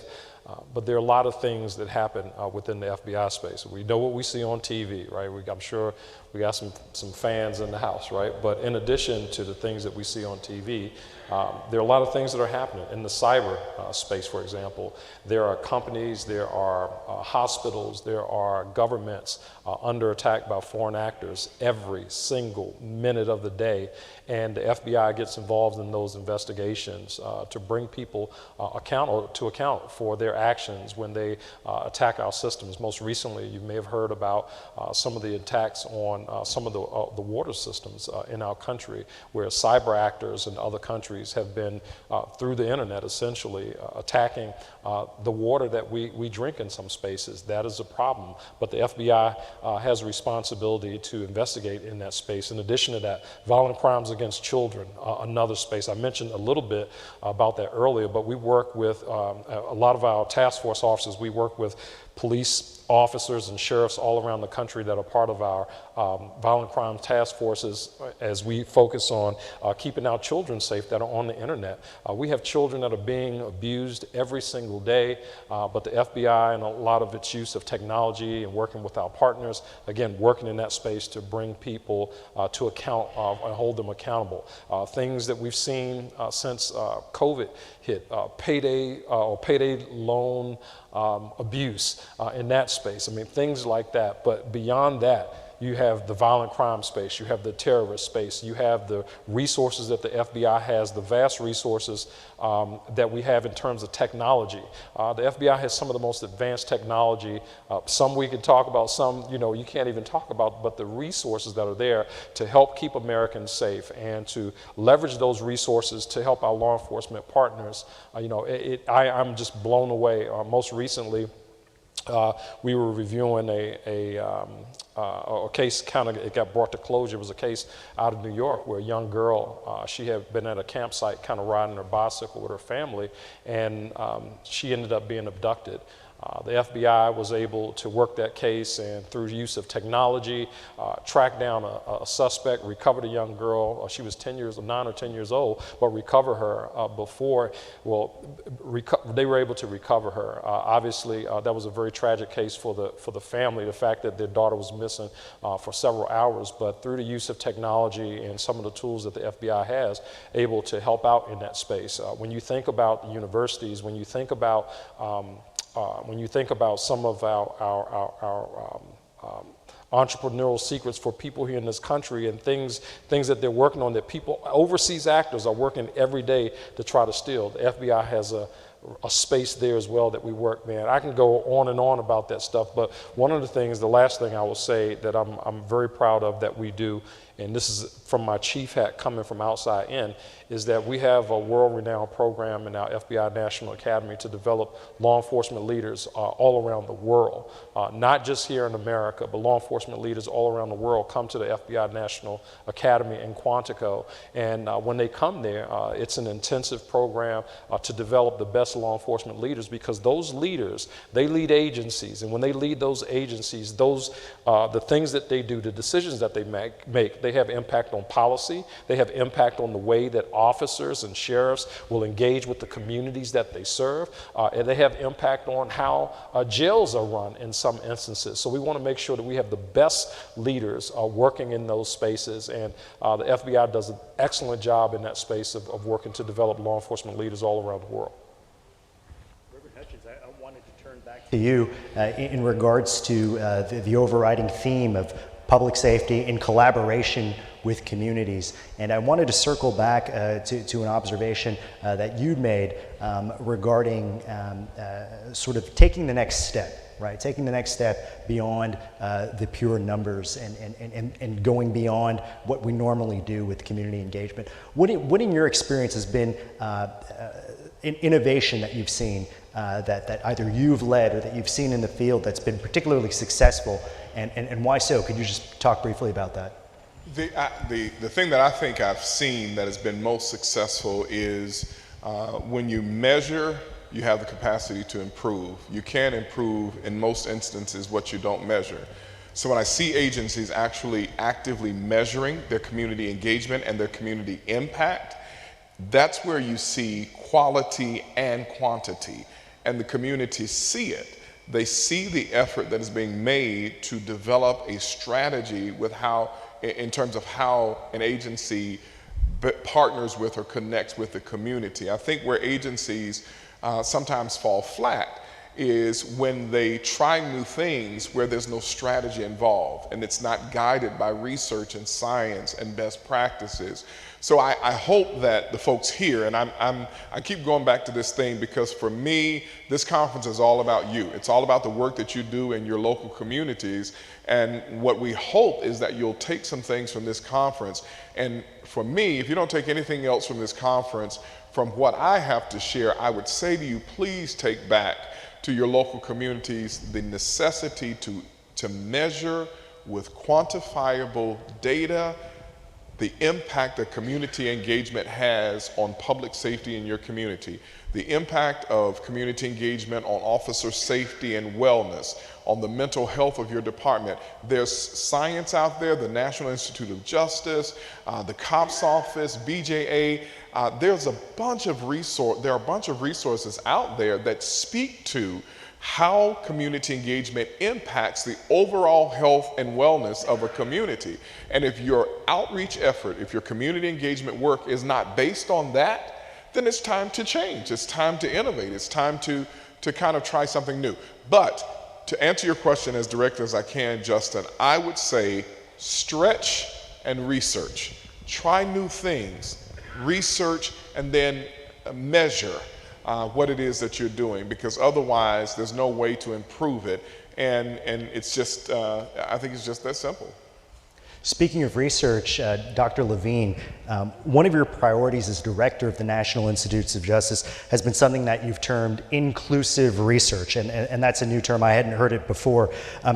But there are a lot of things that happen within the FBI space. We know what we see on TV, right? I'm sure we got some fans in the house, right? But in addition to the things that we see on TV, there are a lot of things that are happening in the cyber space, for example. There are companies, there are hospitals, there are governments under attack by foreign actors every single minute of the day. And the FBI gets involved in those investigations to bring people to account for their actions when they attack our systems. Most recently, you may have heard about some of the attacks on some of the water systems in our country, where cyber actors in other countries have been, through the internet essentially, attacking the water that we drink in some spaces. That is a problem. But the FBI has a responsibility to investigate in that space. In addition to that, violent crimes against children, another space. I mentioned a little bit about that earlier, but we work with a lot of our task force officers. We work with police officers and sheriffs all around the country that are part of our violent crime task forces as we focus on keeping our children safe that are on the internet. We have children that are being abused every single day, but the FBI and a lot of its use of technology and working with our partners, again, working in that space to bring people to account and hold them accountable. Things that we've seen since COVID hit, payday loan abuse in that space. I mean, things like that. But beyond that, you have the violent crime space, you have the terrorist space, you have the resources that the FBI has, the vast resources that we have in terms of technology. The FBI has some of the most advanced technology. Some we can talk about, some you can't even talk about, but the resources that are there to help keep Americans safe and to leverage those resources to help our law enforcement partners. I'm just blown away. Most recently, we were reviewing a case, it got brought to closure. It was a case out of New York where a young girl, she had been at a campsite kind of riding her bicycle with her family, and she ended up being abducted. The FBI was able to work that case and through the use of technology, track down a suspect, recover the young girl. She was 9 or 10 years old, but recover her they were able to recover her. Obviously, that was a very tragic case for the family, the fact that their daughter was missing for several hours, but through the use of technology and some of the tools that the FBI has, able to help out in that space. When you think about the universities, when you think about some of our entrepreneurial secrets for people here in this country and things that they're working on that people, overseas actors are working every day to try to steal. The FBI has a space there as well that we work, man. I can go on and on about that stuff, but one of the things, the last thing I will say that I'm very proud of that we do, and this is from my chief hat coming from outside in, is that we have a world-renowned program in our FBI National Academy to develop law enforcement leaders all around the world, not just here in America, but law enforcement leaders all around the world come to the FBI National Academy in Quantico, and when they come there, it's an intensive program to develop the best law enforcement leaders, because those leaders, they lead agencies, and when they lead those agencies, the things that they do, the decisions that they make, they have impact on policy, they have impact on the way that officers and sheriffs will engage with the communities that they serve, and they have impact on how jails are run in some instances. So we want to make sure that we have the best leaders working in those spaces, and the FBI does an excellent job in that space of working to develop law enforcement leaders all around the world. Reverend Hutchins, I wanted to turn back to you in regards to the overriding theme of public safety in collaboration with communities. And I wanted to circle back to an observation that you'd made regarding sort of taking the next step, right? Taking the next step beyond the pure numbers and going beyond what we normally do with community engagement. What in your experience has been innovation that you've seen that either you've led or that you've seen in the field that's been particularly successful, and why so? Could you just talk briefly about that? The thing that I think I've seen that has been most successful is when you measure, you have the capacity to improve. You can't improve in most instances what you don't measure. So when I see agencies actually actively measuring their community engagement and their community impact, that's where you see quality and quantity, and the community see it. They see the effort that is being made to develop a strategy with in terms of how an agency partners with or connects with the community. I think where agencies sometimes fall flat is when they try new things where there's no strategy involved and it's not guided by research and science and best practices. So I hope that the folks here, and I keep going back to this thing because for me, this conference is all about you. It's all about the work that you do in your local communities. And what we hope is that you'll take some things from this conference. And for me, if you don't take anything else from this conference, from what I have to share, I would say to you, please take back to your local communities the necessity to measure with quantifiable data the impact that community engagement has on public safety in your community, the impact of community engagement on officer safety and wellness, on the mental health of your department. There's science out there, the National Institute of Justice, the COPS Office, BJA. There are a bunch of resources out there that speak to how community engagement impacts the overall health and wellness of a community. And if your outreach effort, if your community engagement work is not based on that, then it's time to change. It's time to innovate. It's time to kind of try something new. But to answer your question as directly as I can, Justin, I would say stretch and research. Try new things, research, and then measure what it is that you're doing, because otherwise there's no way to improve it, and it's just I think it's just that simple. Speaking of research, Dr. Levine, one of your priorities as director of the National Institutes of Justice has been something that you've termed inclusive research, and that's a new term. I hadn't heard it before.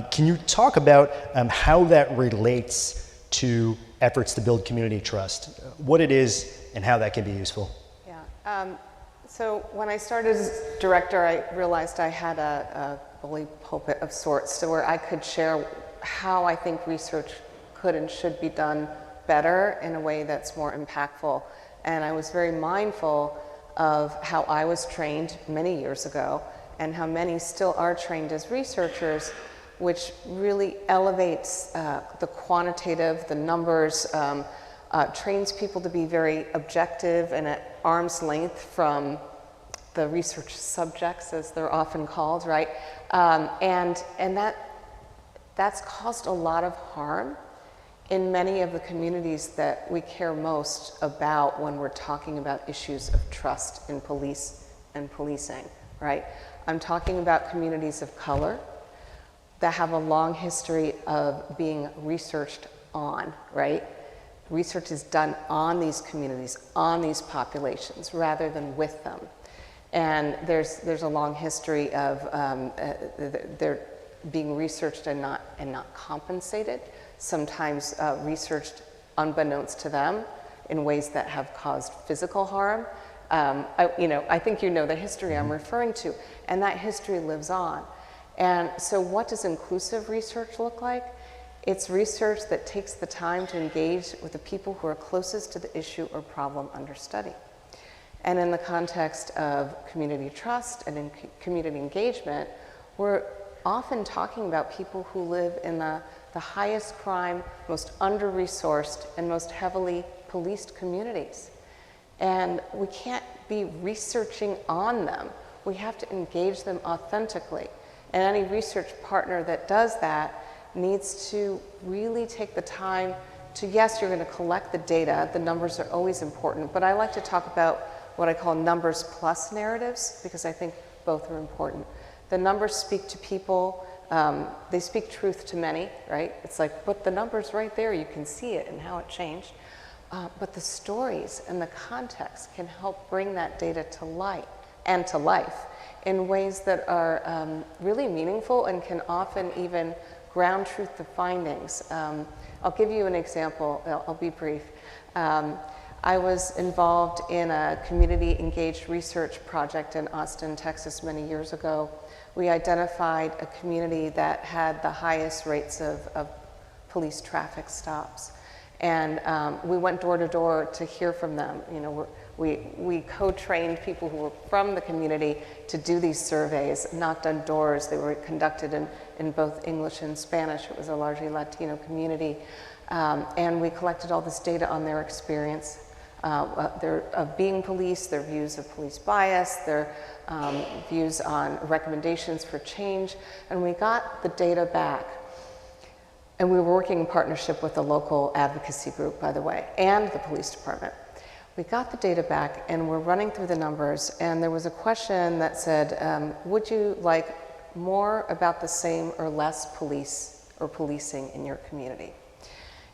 Can you talk about how that relates to efforts to build community trust, what it is and how that can be useful? Yeah. So when I started as director, I realized I had a bully pulpit of sorts, to where I could share how I think research could and should be done better in a way that's more impactful. And I was very mindful of how I was trained many years ago and how many still are trained as researchers, which really elevates the quantitative, the numbers, trains people to be very objective and at arm's length from the research subjects, as they're often called, right? And that's caused a lot of harm in many of the communities that we care most about when we're talking about issues of trust in police and policing, right? I'm talking about communities of color that have a long history of being researched on, right? Research is done on these communities, on these populations, rather than with them. And there's a long history of they're being researched and not compensated, sometimes researched unbeknownst to them in ways that have caused physical harm. I think you know the history I'm referring to, and that history lives on. And so what does inclusive research look like? It's research that takes the time to engage with the people who are closest to the issue or problem under study. And in the context of community trust and in community engagement, we're often talking about people who live in the highest crime, most under-resourced, and most heavily policed communities. And we can't be researching on them. We have to engage them authentically. And any research partner that does that needs to really take the time to, yes, you're going to collect the data, the numbers are always important, but I like to talk about what I call numbers plus narratives, because I think both are important. The numbers speak to people, they speak truth to many, right? It's like, but the numbers right there, you can see it and how it changed. But the stories and the context can help bring that data to light and to life in ways that are really meaningful and can often even ground truth to findings. I'll give you an example. I'll be brief. I was involved in a community engaged research project in Austin, Texas many years ago. We identified a community that had the highest rates of police traffic stops. And we went door to door to hear from them. You know, we co-trained people who were from the community to do these surveys, knocked on doors. They were conducted in both English and Spanish. It was a largely Latino community. And we collected all this data on their experience, of being police, their views of police bias, their views on recommendations for change. And we got the data back. And we were working in partnership with a local advocacy group, by the way, and the police department. We got the data back and we're running through the numbers, and there was a question that said, would you like more about the same or less police or policing in your community?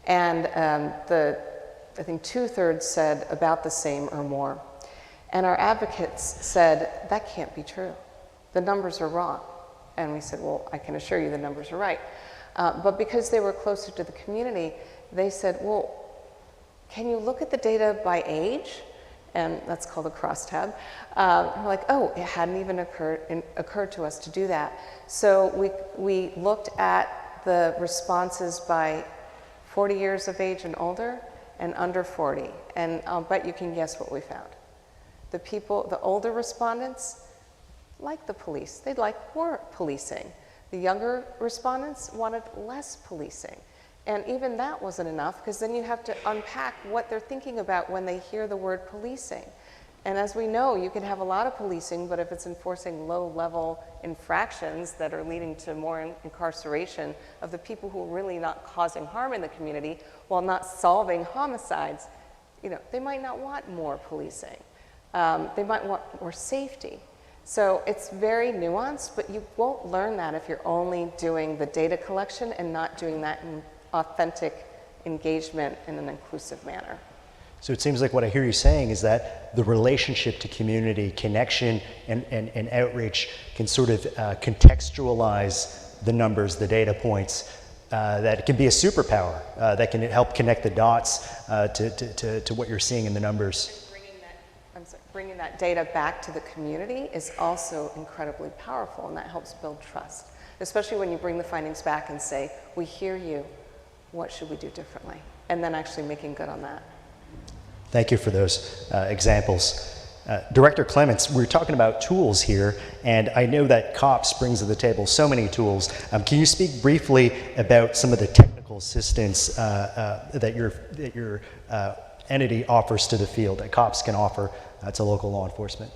And I think 2/3 said about the same or more. And our advocates said, that can't be true. The numbers are wrong. And we said, well, I can assure you the numbers are right. But because they were closer to the community, they said, well, can you look at the data by age? And that's called a crosstab. We're like, oh, it hadn't even occurred to us to do that. So we looked at the responses by 40 years of age and older and under 40. And I'll bet you can guess what we found. The older respondents liked the police. They'd like more policing. The younger respondents wanted less policing. And even that wasn't enough, because then you have to unpack what they're thinking about when they hear the word policing. And as we know, you can have a lot of policing, but if it's enforcing low-level infractions that are leading to more incarceration of the people who are really not causing harm in the community while not solving homicides, they might not want more policing. They might want more safety. So it's very nuanced, but you won't learn that if you're only doing the data collection and not doing that in authentic engagement in an inclusive manner. So it seems like what I hear you saying is that the relationship to community connection and outreach can sort of contextualize the numbers, the data points, that it can be a superpower that can help connect the dots to what you're seeing in the numbers. Bringing that, I'm sorry. bringing that data back to the community is also incredibly powerful, and that helps build trust, especially when you bring the findings back and say, we hear you, what should we do differently? And then actually making good on that. Thank you for those examples. Director Clements, we're talking about tools here, and I know that COPS brings to the table so many tools. Can you speak briefly about some of the technical assistance that your entity offers to the field, that COPS can offer to local law enforcement?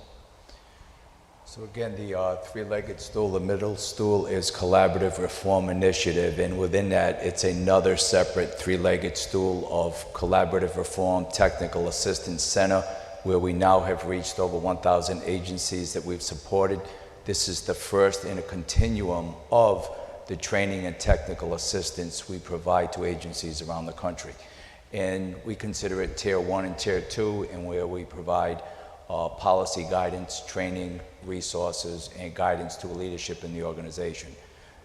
So again, the three-legged stool, the middle stool is Collaborative Reform Initiative, and within that, it's another separate three-legged stool of Collaborative Reform Technical Assistance Center, where we now have reached over 1,000 agencies that we've supported. This is the first in a continuum of the training and technical assistance we provide to agencies around the country. And we consider it Tier 1 and Tier 2, and where we provide policy guidance, training, resources, and guidance to leadership in the organization.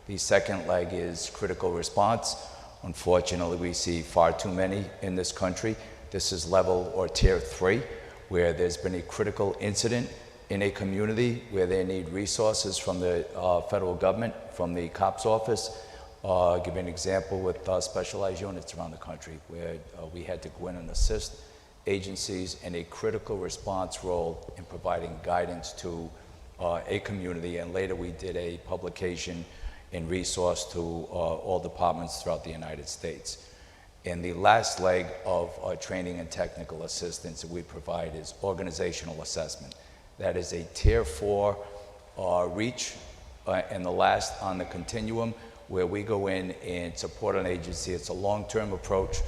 The second leg is critical response. Unfortunately, we see far too many in this country. This is level or Tier 3, where there's been a critical incident in a community where they need resources from the federal government, from the COPS office. I'll give you an example with specialized units around the country where we had to go in and assist agencies in a critical response role in providing guidance to a community, and later we did a publication and resource to all departments throughout the United States. And the last leg of training and technical assistance that we provide is organizational assessment. That is a Tier 4 reach, and the last on the continuum, where we go in and support an agency. It's a long-term approach.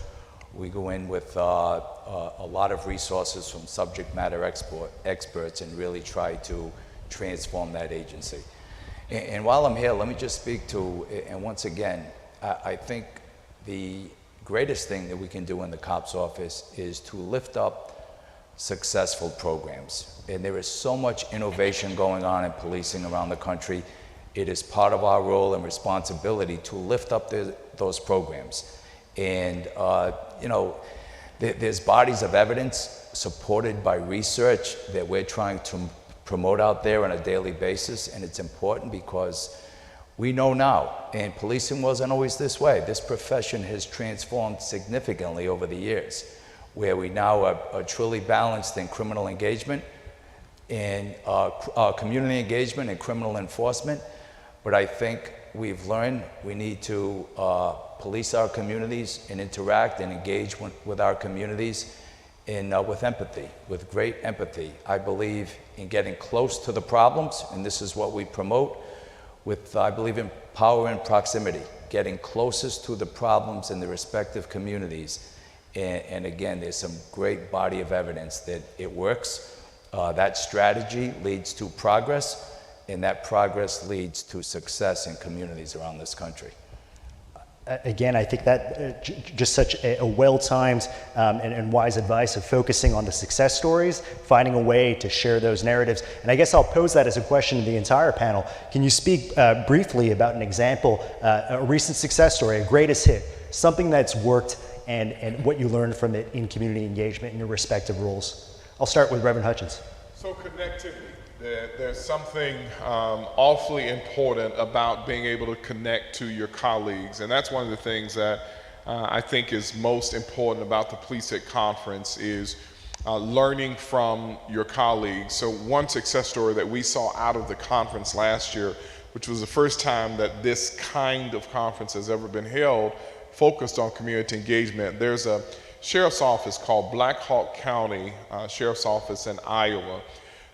We go in with a lot of resources from subject matter experts and really try to transform that agency. And while I'm here, let me just speak to, and once again, I think the greatest thing that we can do in the COPS office is to lift up successful programs. And there is so much innovation going on in policing around the country. It is part of our role and responsibility to lift up those programs. And you know, there's bodies of evidence supported by research that we're trying to promote out there on a daily basis, and it's important because we know now, and policing wasn't always this way. This profession has transformed significantly over the years, where we now are truly balanced in criminal engagement and community engagement and criminal enforcement. But I think we've learned we need to police our communities and interact and engage with our communities with empathy, with great empathy. I believe in getting close to the problems, and this is what we promote. I believe in power and proximity, getting closest to the problems in the respective communities. And again, there's some great body of evidence that it works. That strategy leads to progress, and that progress leads to success in communities around this country. Again, I think that just such a well-timed and wise advice of focusing on the success stories, finding a way to share those narratives. And I guess I'll pose that as a question to the entire panel. Can you speak briefly about an example, a recent success story, a greatest hit, something that's worked and what you learned from it in community engagement in your respective roles? I'll start with Reverend Hutchins. So connectivity. There's something awfully important about being able to connect to your colleagues, and that's one of the things that I think is most important about the Police It Conference is learning from your colleagues. So one success story that we saw out of the conference last year, which was the first time that this kind of conference has ever been held, focused on community engagement. There's a sheriff's office called Black Hawk County Sheriff's Office in Iowa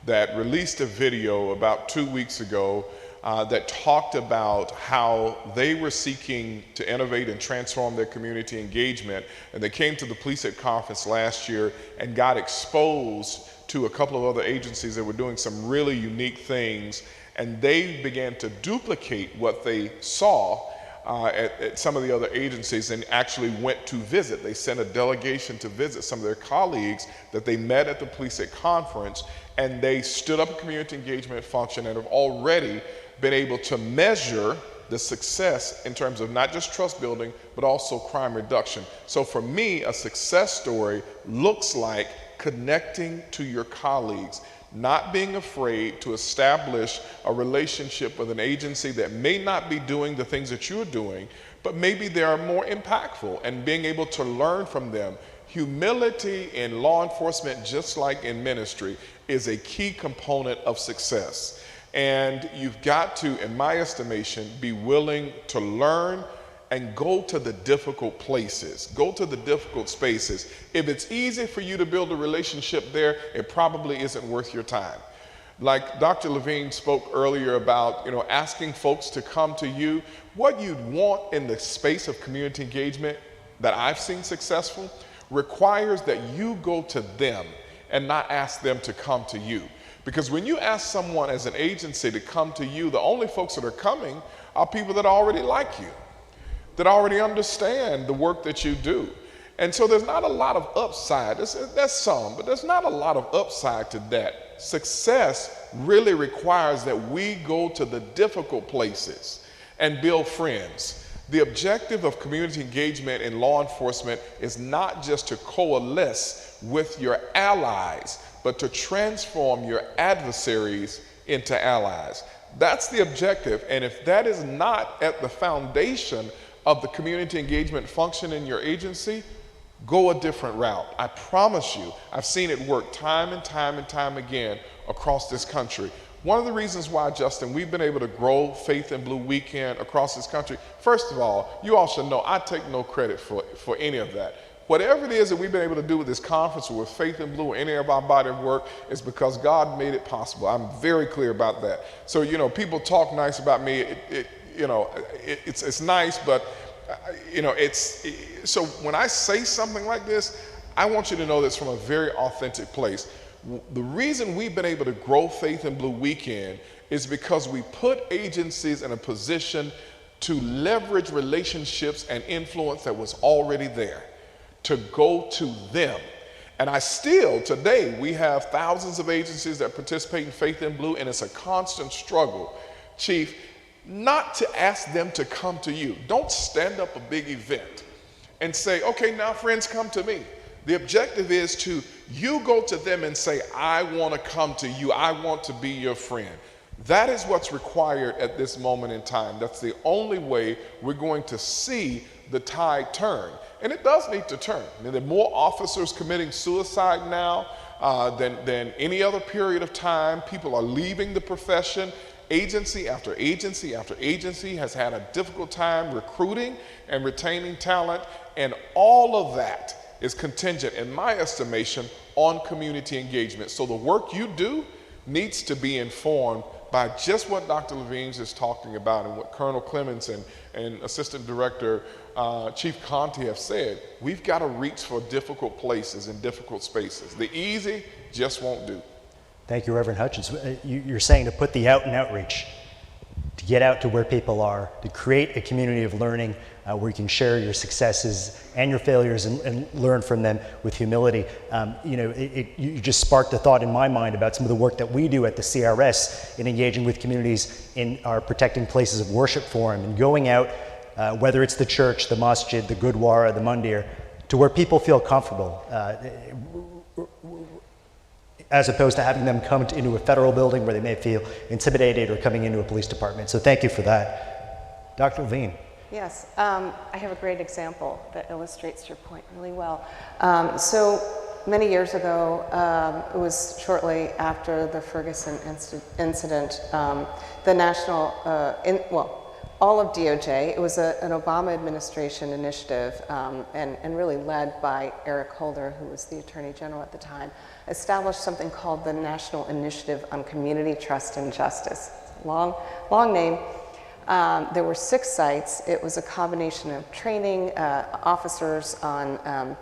that released a video about 2 weeks ago that talked about how they were seeking to innovate and transform their community engagement. And they came to the Police It Conference last year and got exposed to a couple of other agencies that were doing some really unique things. And they began to duplicate what they saw at some of the other agencies and actually went to visit. They sent a delegation to visit some of their colleagues that they met at the Police It Conference, and they stood up a community engagement function and have already been able to measure the success in terms of not just trust building, but also crime reduction. So for me, a success story looks like connecting to your colleagues, not being afraid to establish a relationship with an agency that may not be doing the things that you're doing, but maybe they are more impactful, and being able to learn from them. Humility in law enforcement, just like in ministry, is a key component of success. And you've got to, in my estimation, be willing to learn and go to the difficult places, go to the difficult spaces. If it's easy for you to build a relationship there, it probably isn't worth your time. Like Dr. Levine spoke earlier about, asking folks to come to you. What you'd want in the space of community engagement that I've seen successful requires that you go to them and not ask them to come to you. Because when you ask someone as an agency to come to you, the only folks that are coming are people that already like you, that already understand the work that you do. And so there's not a lot of upside. There's some, but there's not a lot of upside to that. Success really requires that we go to the difficult places and build friends. The objective of community engagement in law enforcement is not just to coalesce with your allies, but to transform your adversaries into allies. That's the objective. And if that is not at the foundation of the community engagement function in your agency, go a different route. I promise you, I've seen it work time and time and time again across this country. One of the reasons why, Justin, we've been able to grow Faith in Blue Weekend across this country, first of all, you all should know I take no credit for any of that. Whatever it is that we've been able to do with this conference or with Faith in Blue or any of our body of work is because God made it possible. I'm very clear about that. So, people talk nice about me. It's nice, but so when I say something like this, I want you to know this from a very authentic place. The reason we've been able to grow Faith in Blue Weekend is because we put agencies in a position to leverage relationships and influence that was already there, to go to them. And today, we have thousands of agencies that participate in Faith in Blue, and it's a constant struggle, Chief, not to ask them to come to you. Don't stand up a big event and say, okay, now friends, come to me. The objective is to you go to them and say, I want to come to you. I want to be your friend. That is what's required at this moment in time. That's the only way we're going to see the tide turn. And it does need to turn. There are more officers committing suicide now than any other period of time. People are leaving the profession. Agency after agency after agency has had a difficult time recruiting and retaining talent, and all of that is contingent, in my estimation, on community engagement. So the work you do needs to be informed by just what Dr. Levine is talking about and what Colonel Clements and Assistant Director Chief Conte have said. We've got to reach for difficult places and difficult spaces. The easy just won't do. Thank you, Reverend Hutchins. You're saying to put the out and outreach, to get out to where people are, to create a community of learning where you can share your successes and your failures and learn from them with humility. You just sparked a thought in my mind about some of the work that we do at the CRS in engaging with communities in our Protecting Places of Worship Forum and going out, whether it's the church, the masjid, the gurdwara, the mandir, to where people feel comfortable, as opposed to having them come into a federal building where they may feel intimidated or coming into a police department. So thank you for that. Dr. Levine. Yes, I have a great example that illustrates your point really well. So many years ago, it was shortly after the Ferguson incident, the national, all of DOJ, it was an Obama administration initiative and really led by Eric Holder, who was the Attorney General at the time, established something called the National Initiative on Community Trust and Justice. Long name. There were 6 sites. It was a combination of training officers on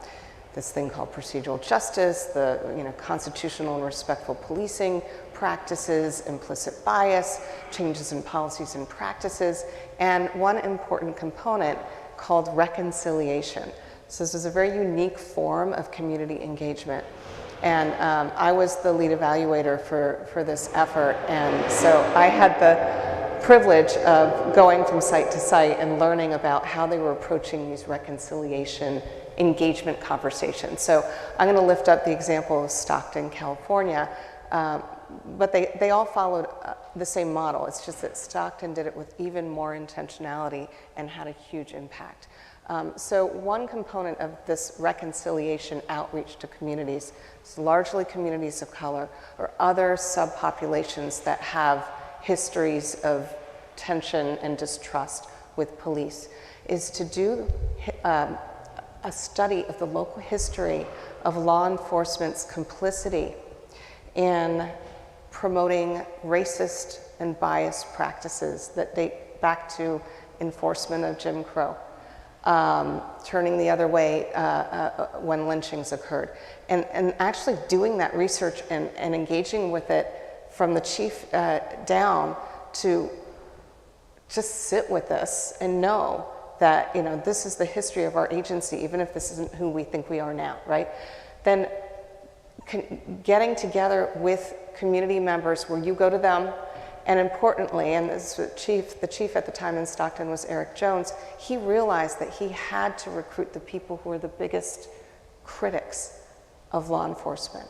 this thing called procedural justice, the constitutional and respectful policing practices, implicit bias, changes in policies and practices, and one important component called reconciliation. So this is a very unique form of community engagement. And I was the lead evaluator for this effort, and so I had the privilege of going from site to site and learning about how they were approaching these reconciliation engagement conversation. So I'm going to lift up the example of Stockton, California, but they all followed the same model. It's just that Stockton did it with even more intentionality and had a huge impact. So one component of this reconciliation outreach to communities, is largely communities of color or other subpopulations that have histories of tension and distrust with police, is to do a study of the local history of law enforcement's complicity in promoting racist and biased practices that date back to enforcement of Jim Crow, turning the other way when lynchings occurred. And actually doing that research and engaging with it from the chief down to just sit with this and know that, you know, this is the history of our agency, even if this isn't who we think we are now, right? Then getting together with community members where you go to them, and importantly, and this was the chief at the time in Stockton was Eric Jones, he realized that he had to recruit the people who were the biggest critics of law enforcement.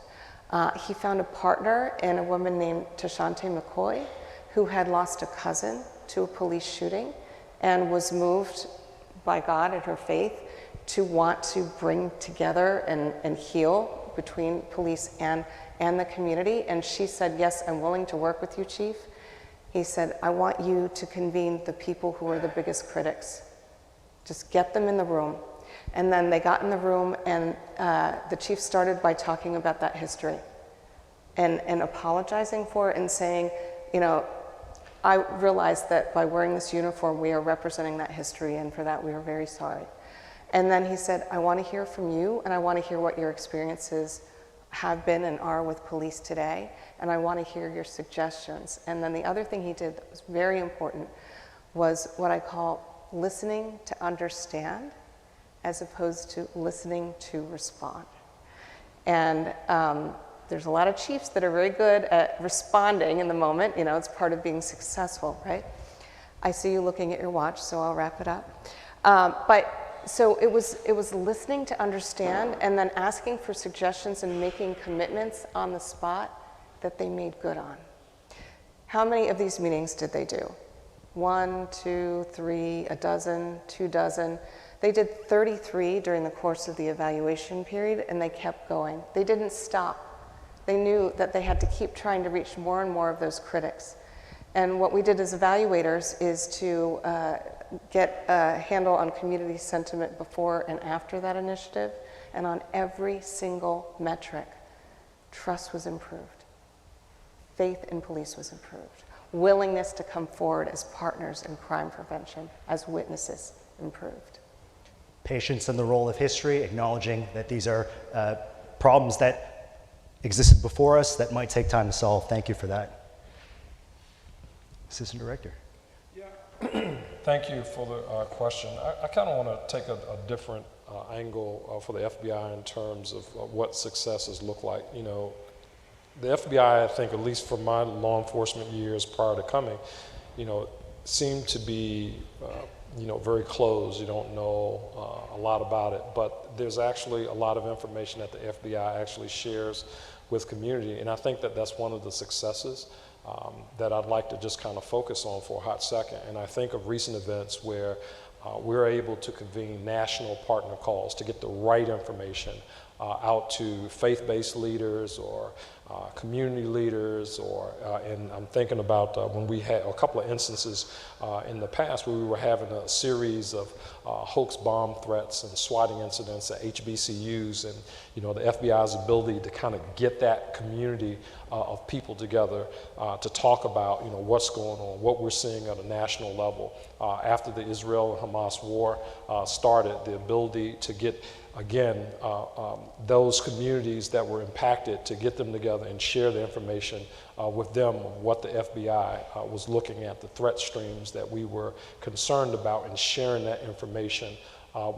He found a partner in a woman named Tashante McCoy, who had lost a cousin to a police shooting and was moved by God and her faith to want to bring together and heal between police and the community. And she said, yes, I'm willing to work with you, Chief. He said, I want you to convene the people who are the biggest critics. Just get them in the room. And then they got in the room, and the chief started by talking about that history and apologizing for it and saying, you know, I realized that by wearing this uniform, we are representing that history, and for that, we are very sorry. And then he said, I want to hear from you, and I want to hear what your experiences have been and are with police today, and I want to hear your suggestions. And then the other thing he did that was very important was what I call listening to understand as opposed to listening to respond. And there's a lot of chiefs that are very good at responding in the moment. You know, it's part of being successful, right? I see you looking at your watch, so I'll wrap it up. So it was listening to understand and then asking for suggestions and making commitments on the spot that they made good on. How many of these meetings did they do? 1, 2, 3, a dozen, 2 dozen. They did 33 during the course of the evaluation period, and they kept going. They didn't stop. They knew that they had to keep trying to reach more and more of those critics. And what we did as evaluators is to get a handle on community sentiment before and after that initiative, and on every single metric, trust was improved, faith in police was improved, willingness to come forward as partners in crime prevention, as witnesses, improved. Patience in the role of history, acknowledging that these are problems that existed before us that might take time to solve. Thank you for that. Assistant Director. Thank you for the question. I kind of want to take a different angle for the FBI in terms of what successes look like. You know, the FBI, I think, at least for my law enforcement years prior to coming, you know, seemed to be, you know, very closed. You don't know a lot about it, but there's actually a lot of information that the FBI actually shares with community, and I think that that's one of the successes that I'd like to just kind of focus on for a hot second. And I think of recent events where we're able to convene national partner calls to get the right information out to faith-based leaders or community leaders, or and I'm thinking about when we had a couple of instances in the past where we were having a series of hoax bomb threats and swatting incidents at HBCUs, and you know, the FBI's ability to kind of get that community of people together to talk about, you know, what's going on, what we're seeing at a national level. After the Israel and Hamas war started, the ability to get again, those communities that were impacted, to get them together and share the information with them of what the FBI was looking at, the threat streams that we were concerned about, and sharing that information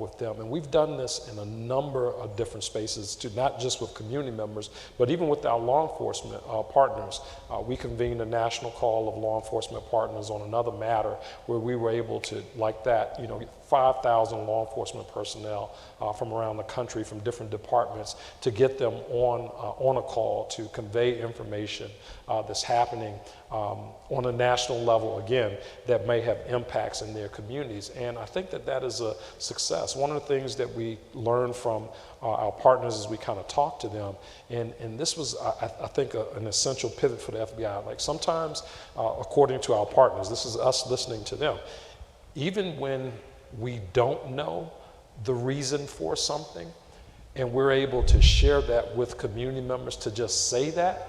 with them. And we've done this in a number of different spaces, to not just with community members, but even with our law enforcement partners. We convened a national call of law enforcement partners on another matter where we were able to, like that, you know, 5,000 law enforcement personnel from around the country, from different departments, to get them on a call to convey information that's happening on a national level, again, that may have impacts in their communities. And I think that that is a success. One of the things that we learned from our partners as we kind of talk to them, and this was, I think, an essential pivot for the FBI. Like sometimes, according to our partners, this is us listening to them, even when we don't know the reason for something, and we're able to share that with community members, to just say that,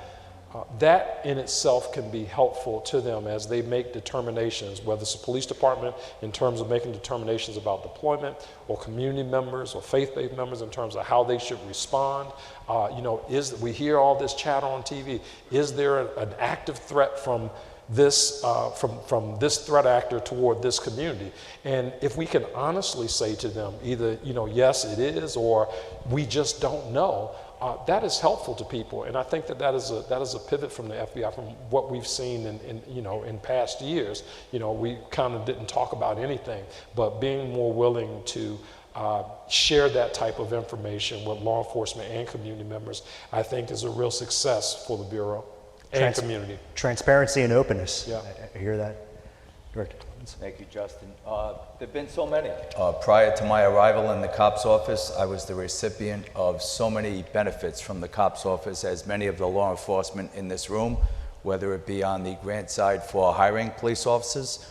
that in itself can be helpful to them as they make determinations, whether it's the police department in terms of making determinations about deployment, or community members or faith-based members in terms of how they should respond. You know, we hear all this chatter on TV. Is there an active threat from this from this threat actor toward this community? And if we can honestly say to them, either, you know, yes, it is, or we just don't know, that is helpful to people. And I think that that is a pivot from the FBI from what we've seen in past years. You know, we kind of didn't talk about anything, but being more willing to share that type of information with law enforcement and community members, I think, is a real success for the Bureau and community. Transparency and openness. Yeah. I hear that. Director Clemens. Thank you, Justin. There have been so many. Prior to my arrival in the COPS office, I was the recipient of so many benefits from the COPS office, as many of the law enforcement in this room, whether it be on the grant side for hiring police officers,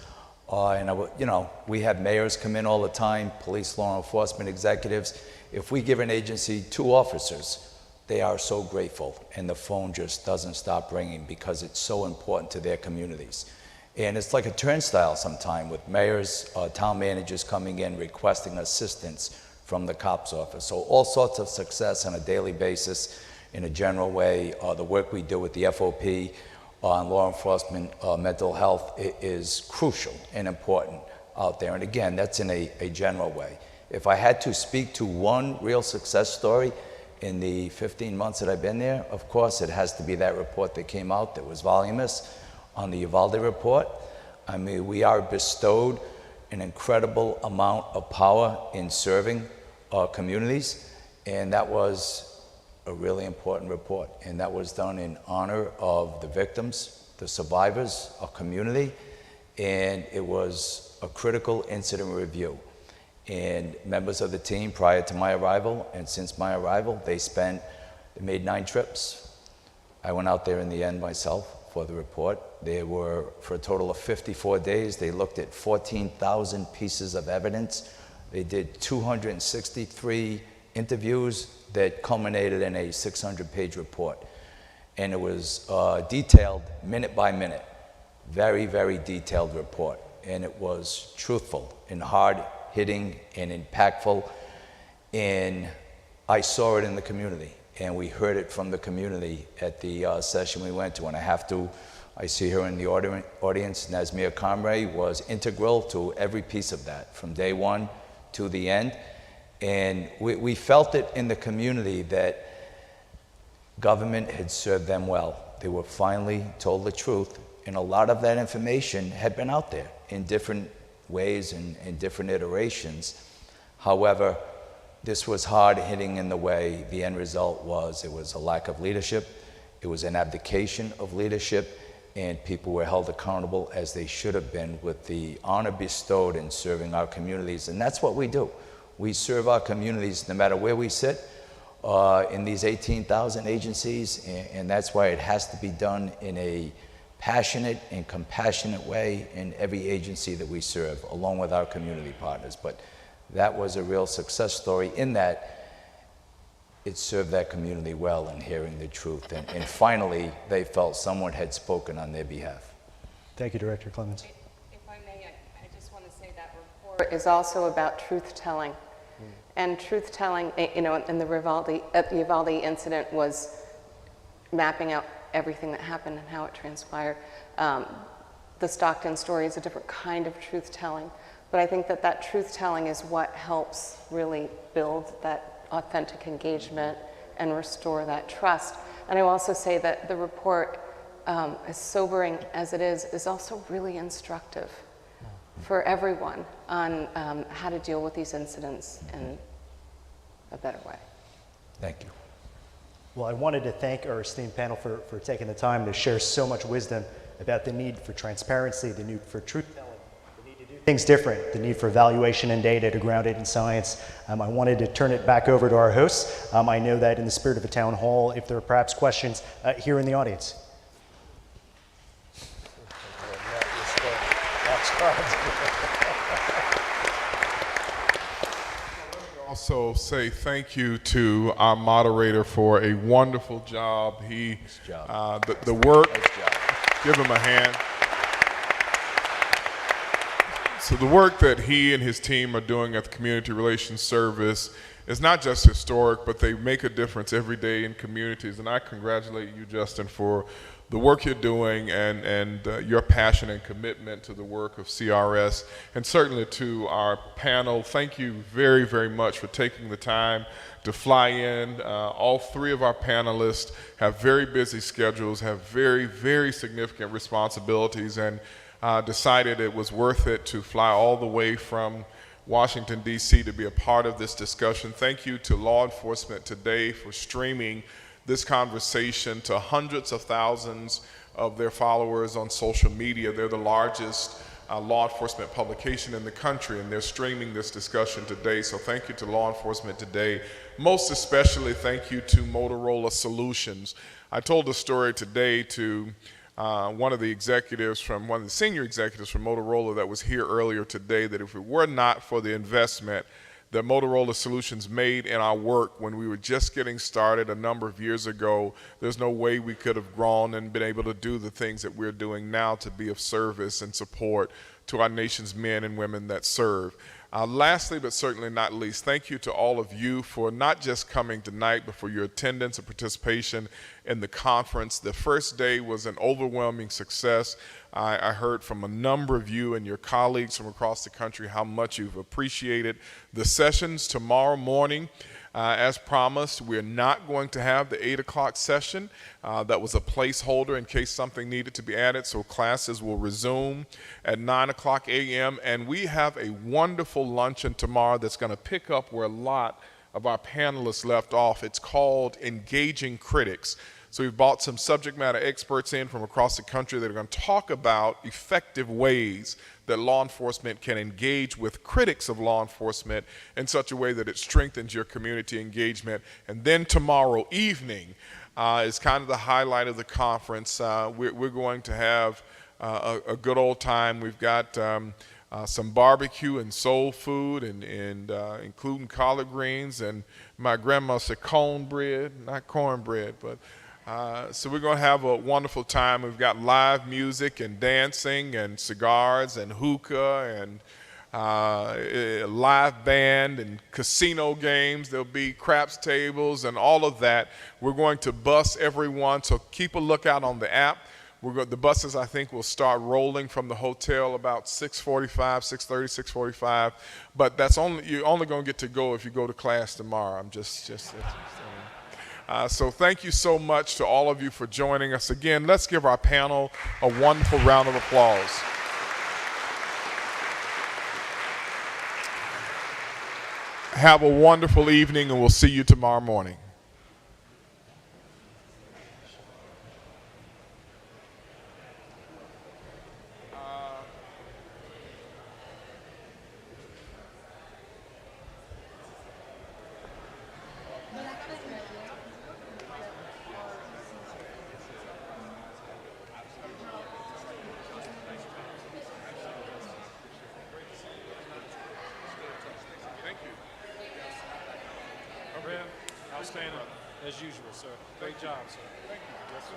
you know, we have mayors come in all the time, police law enforcement executives. If we give an agency 2 officers, they are so grateful, and the phone just doesn't stop ringing because it's so important to their communities. And it's like a turnstile sometime with mayors, town managers coming in requesting assistance from the COPS office. So all sorts of success on a daily basis in a general way. The work we do with the FOP on law enforcement, mental health is crucial and important out there. And again, that's in a general way. If I had to speak to one real success story in the 15 months that I've been there, of course, it has to be that report that came out that was voluminous on the Uvalde report. I mean, we are bestowed an incredible amount of power in serving our communities, and that was a really important report. And that was done in honor of the victims, the survivors, our community, and it was a critical incident review. And members of the team prior to my arrival and since my arrival, they made 9 trips. I went out there in the end myself for the report. They were, for a total of 54 days, they looked at 14,000 pieces of evidence. They did 263 interviews that culminated in a 600-page report. And it was detailed minute by minute, very, very detailed report. And it was truthful and hard-hitting and impactful. And I saw it in the community, and we heard it from the community at the session we went to. And I see her in the audience, Nazmia Comray was integral to every piece of that, from day one to the end. And we felt it in the community that government had served them well. They were finally told the truth, and a lot of that information had been out there in different ways and in different iterations. However, this was hard-hitting in the way the end result was. It was a lack of leadership, it was an abdication of leadership, and people were held accountable as they should have been, with the honor bestowed in serving our communities. And that's what we do. We serve our communities no matter where we sit in these 18,000 agencies, and that's why it has to be done in a passionate and compassionate way in every agency that we serve, along with our community partners. But that was a real success story in that it served that community well in hearing the truth. And finally, they felt someone had spoken on their behalf. Thank you, Director Clemens. If I may, I just want to say that report is also about truth-telling. And truth-telling, you know, in the Uvalde incident was mapping out everything that happened and how it transpired. The Stockton story is a different kind of truth-telling. But I think that truth-telling is what helps really build that authentic engagement and restore that trust. And I will also say that the report, as sobering as it is also really instructive. for everyone on how to deal with these incidents in a better way. Thank you. Well, I wanted to thank our esteemed panel for taking the time to share so much wisdom about the need for transparency, the need for truth-telling, the need to do things different, the need for evaluation and data to ground it in science. I wanted to turn it back over to our hosts. I know that in the spirit of a town hall, if there are perhaps questions here in the audience. Also say thank you to our moderator for a wonderful job. The work, give him a hand. So the work that he and his team are doing at the Community Relations Service is not just historic, but they make a difference every day in communities. And I congratulate you, Justin, for the work you're doing and your passion and commitment to the work of CRS, and certainly to our panel. Thank you very, very much for taking the time to fly in. All three of our panelists have very busy schedules, have very, very significant responsibilities, and decided it was worth it to fly all the way from Washington, D.C. to be a part of this discussion. Thank you to law enforcement today for streaming this conversation to hundreds of thousands of their followers on social media. They're the largest law enforcement publication in the country, and they're streaming this discussion today. So thank you to law enforcement today. Most especially, thank you to Motorola Solutions. I told a story today to one of the senior executives from Motorola that was here earlier today, that if it were not for the investment that Motorola Solutions made in our work when we were just getting started a number of years ago, there's no way we could have grown and been able to do the things that we're doing now to be of service and support to our nation's men and women that serve. Lastly, but certainly not least, thank you to all of you for not just coming tonight, but for your attendance and participation in the conference. The first day was an overwhelming success. I heard from a number of you and your colleagues from across the country how much you've appreciated the sessions. Tomorrow morning, as promised, we're not going to have the 8 o'clock session. That was a placeholder in case something needed to be added, so classes will resume at 9 o'clock a.m. And we have a wonderful luncheon tomorrow that's going to pick up where a lot of our panelists left off. It's called Engaging Critics. So we've brought some subject matter experts in from across the country that are going to talk about effective ways that law enforcement can engage with critics of law enforcement in such a way that it strengthens your community engagement. And then tomorrow evening is kind of the highlight of the conference. We're going to have a good old time. We've got some barbecue and soul food, and including collard greens, and my grandma said cornbread, not cornbread, but so we're going to have a wonderful time. We've got live music and dancing and cigars and hookah and a live band and casino games. There'll be craps tables and all of that. We're going to bus everyone, so keep a lookout on the app. The buses, I think, will start rolling from the hotel about 6:30, 6:45. But you're only going to get to go if you go to class tomorrow. I'm just so thank you so much to all of you for joining us. Again, let's give our panel a wonderful round of applause. Have a wonderful evening, and we'll see you tomorrow morning. Outstanding, as usual, sir. Great job, sir. Thank you. Yes, sir.